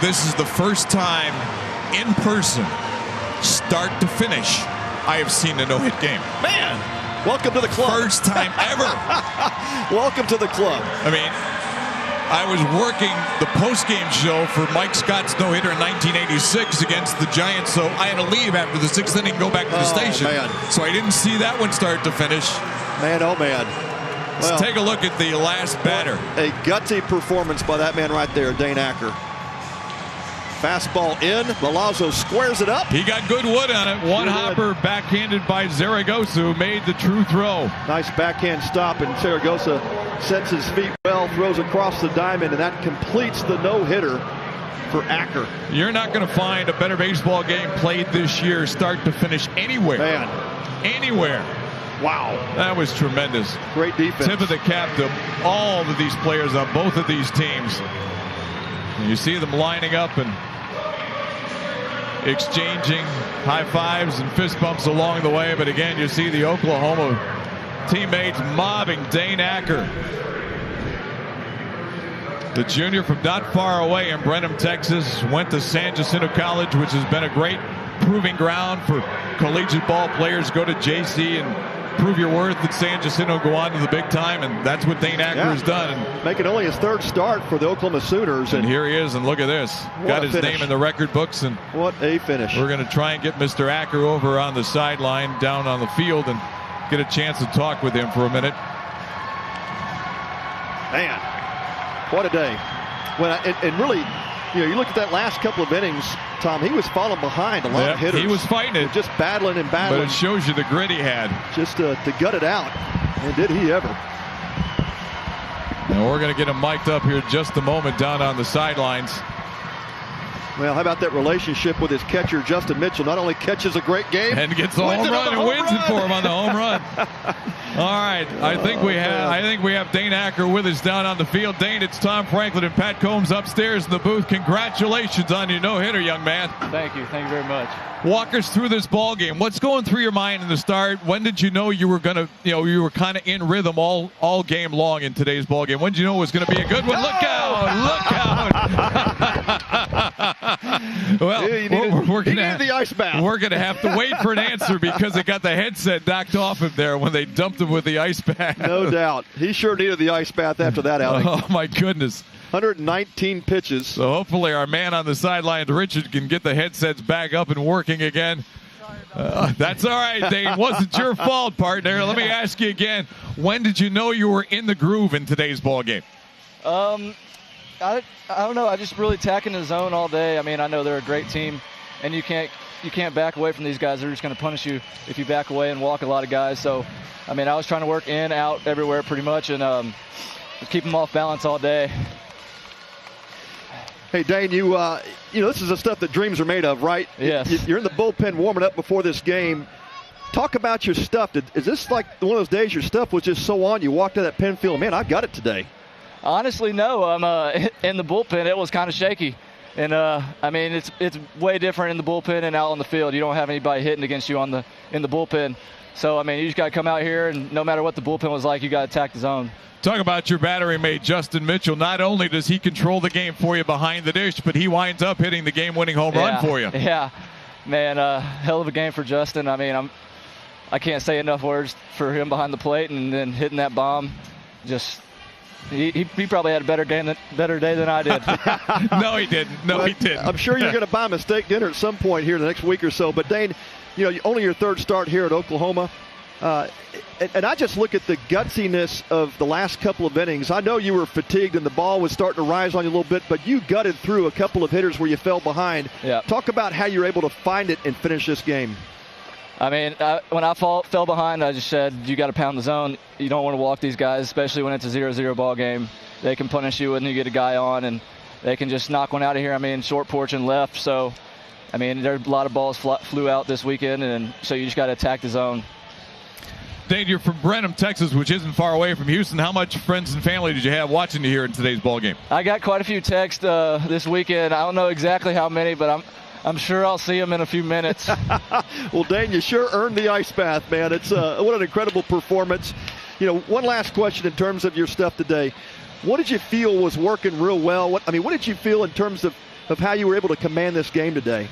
This is the first time in person, start to finish, I have seen a no-hit game. Man, welcome to the club. First time ever. Welcome to the club. I mean, I was working the post-game show for Mike Scott's no-hitter in 1986 against the Giants, so I had to leave after the 6th inning and go back to the station. Man. So I didn't see that one start to finish. Man, oh man. Well, let's take a look at the last batter. A gutsy performance by that man right there, Dane Acker. Fastball in. Milazzo squares it up. He got good wood on it. One hopper backhanded by Zaragoza, who made the true throw. Nice backhand stop, and Zaragoza sets his feet well, throws across the diamond, and that completes the no-hitter for Acker. You're not going to find a better baseball game played this year, start to finish, anywhere. Man. Anywhere. Wow. That was tremendous. Great defense. Tip of the cap to all of these players on both of these teams. And you see them lining up and exchanging high fives and fist bumps along the way, but again you see the Oklahoma teammates mobbing Dane Acker, the junior from not far away in Brenham, Texas. Went to San Jacinto College, which has been a great proving ground for collegiate ball players. Go to JC and prove your worth at San Jacinto, go on to the big time, and that's what Dane Acker has done. And making only his 3rd start for the Oklahoma Sooners. And here he is, and look at this. Got his name in the record books. And what a finish. We're going to try and get Mr. Acker over on the sideline down on the field and get a chance to talk with him for a minute. Man, what a day. And really, you look at that last couple of innings, Tom, he was falling behind a lot of hitters. He was fighting it. Just battling and battling. But it shows you the grit he had. Just to gut it out. And did he ever. And we're going to get him mic'd up here in just a moment down on the sidelines. Well, how about that relationship with his catcher, Justin Mitchell? Not only catches a great game, and gets a home run and wins it for him on the home run. All right, I think we have Dane Acker with us down on the field. Dane, it's Tom Franklin and Pat Combs upstairs in the booth. Congratulations on your no-hitter, young man. Thank you very much. Walk us through this ball game. What's going through your mind in the start? When did you know you were gonna, you were kind of in rhythm all game long in today's ball game? When did you know it was going to be a good one? Look out! Well, we're going to have to wait for an answer because it got the headset knocked off him there when they dumped him with the ice bath. No doubt. He sure needed the ice bath after that outing. Oh, my goodness. 119 pitches. So hopefully our man on the sideline, Richard, can get the headsets back up and working again. That's all right, Dane. Wasn't your fault, partner. Let me ask you again. When did you know you were in the groove in today's ball game? I don't know. I just really attacking the zone all day. I mean, I know they're a great team, and you can't back away from these guys. They're just going to punish you if you back away and walk a lot of guys. So, I mean, I was trying to work in, out, everywhere pretty much, and keep them off balance all day. Hey, Dane, this is the stuff that dreams are made of, right? Yes. You're in the bullpen warming up before this game. Talk about your stuff. Is this like one of those days your stuff was just so on, you walked to that pen field, man, I've got it today? Honestly, no. I'm in the bullpen. It was kind of shaky. And, I mean, it's way different in the bullpen and out on the field. You don't have anybody hitting against you in the bullpen. So, I mean, you just got to come out here, and no matter what the bullpen was like, you got to attack the zone. Talk about your battery mate, Justin Mitchell. Not only does he control the game for you behind the dish, but he winds up hitting the game-winning home run for you. Yeah, man, hell of a game for Justin. I mean, I can't say enough words for him behind the plate and then hitting that bomb. Just he probably had a better day than I did. No, he didn't. No, he didn't. I'm sure you're going to buy him a steak dinner at some point here in the next week or so. But Dane, only your 3rd start here at Oklahoma. And I just look at the gutsiness of the last couple of innings. I know you were fatigued and the ball was starting to rise on you a little bit, but you gutted through a couple of hitters where you fell behind. Yeah. Talk about how you were able to find it and finish this game. I mean, when I fell behind, I just said, you got to pound the zone. You don't want to walk these guys, especially when it's a 0-0 ball game. They can punish you when you get a guy on, and they can just knock one out of here. I mean, short porch and left. So, I mean, there are a lot of balls flew out this weekend, and so you just got to attack the zone. Dane, you're from Brenham, Texas, which isn't far away from Houston. How much friends and family did you have watching you here in today's ball game? I got quite a few texts this weekend. I don't know exactly how many, but I'm sure I'll see them in a few minutes. Well, Dane, you sure earned the ice bath, man. It's what an incredible performance. One last question in terms of your stuff today. What did you feel was working real well? What did you feel in terms of how you were able to command this game today?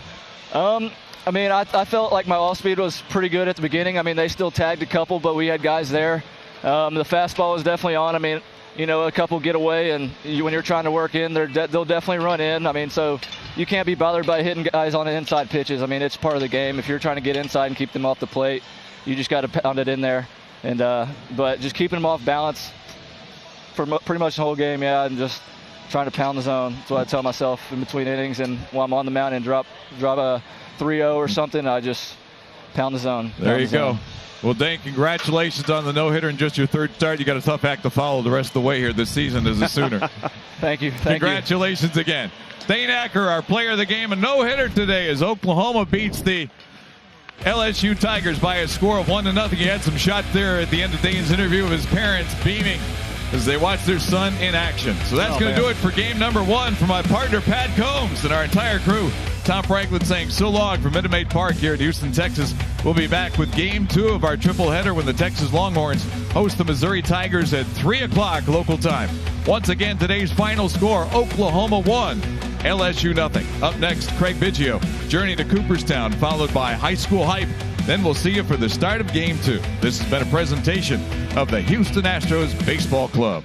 I mean, I felt like my off-speed was pretty good at the beginning. I mean, they still tagged a couple, but we had guys there. The fastball was definitely on. I mean, a couple get away, and when you're trying to work in, they'll definitely run in. I mean, so you can't be bothered by hitting guys on the inside pitches. I mean, it's part of the game. If you're trying to get inside and keep them off the plate, you just got to pound it in there. And but just keeping them off balance for pretty much the whole game, and just trying to pound the zone. That's what I tell myself in between innings, and while I'm on the mound and drop a 3-0 or something, I just pound the zone. There you go. Well, Dane, congratulations on the no-hitter and just your 3rd start. You got a tough act to follow the rest of the way here this season as a Sooner. Thank you. Congratulations again. Dane Acker, our player of the game, a no-hitter today as Oklahoma beats the LSU Tigers by a score of 1-0. He had some shots there at the end of Dane's interview of his parents beaming as they watch their son in action. So that's going to do it for game number 1. For my partner, Pat Combs, and our entire crew, Tom Franklin saying so long from Minute Maid Park here in Houston, Texas. We'll be back with game 2 of our tripleheader when the Texas Longhorns host the Missouri Tigers at 3 o'clock local time. Once again, today's final score, Oklahoma 1, LSU 0. Up next, Craig Biggio, Journey to Cooperstown, followed by High School Hype Then we'll see you for the start of Game 2. This has been a presentation of the Houston Astros Baseball Club.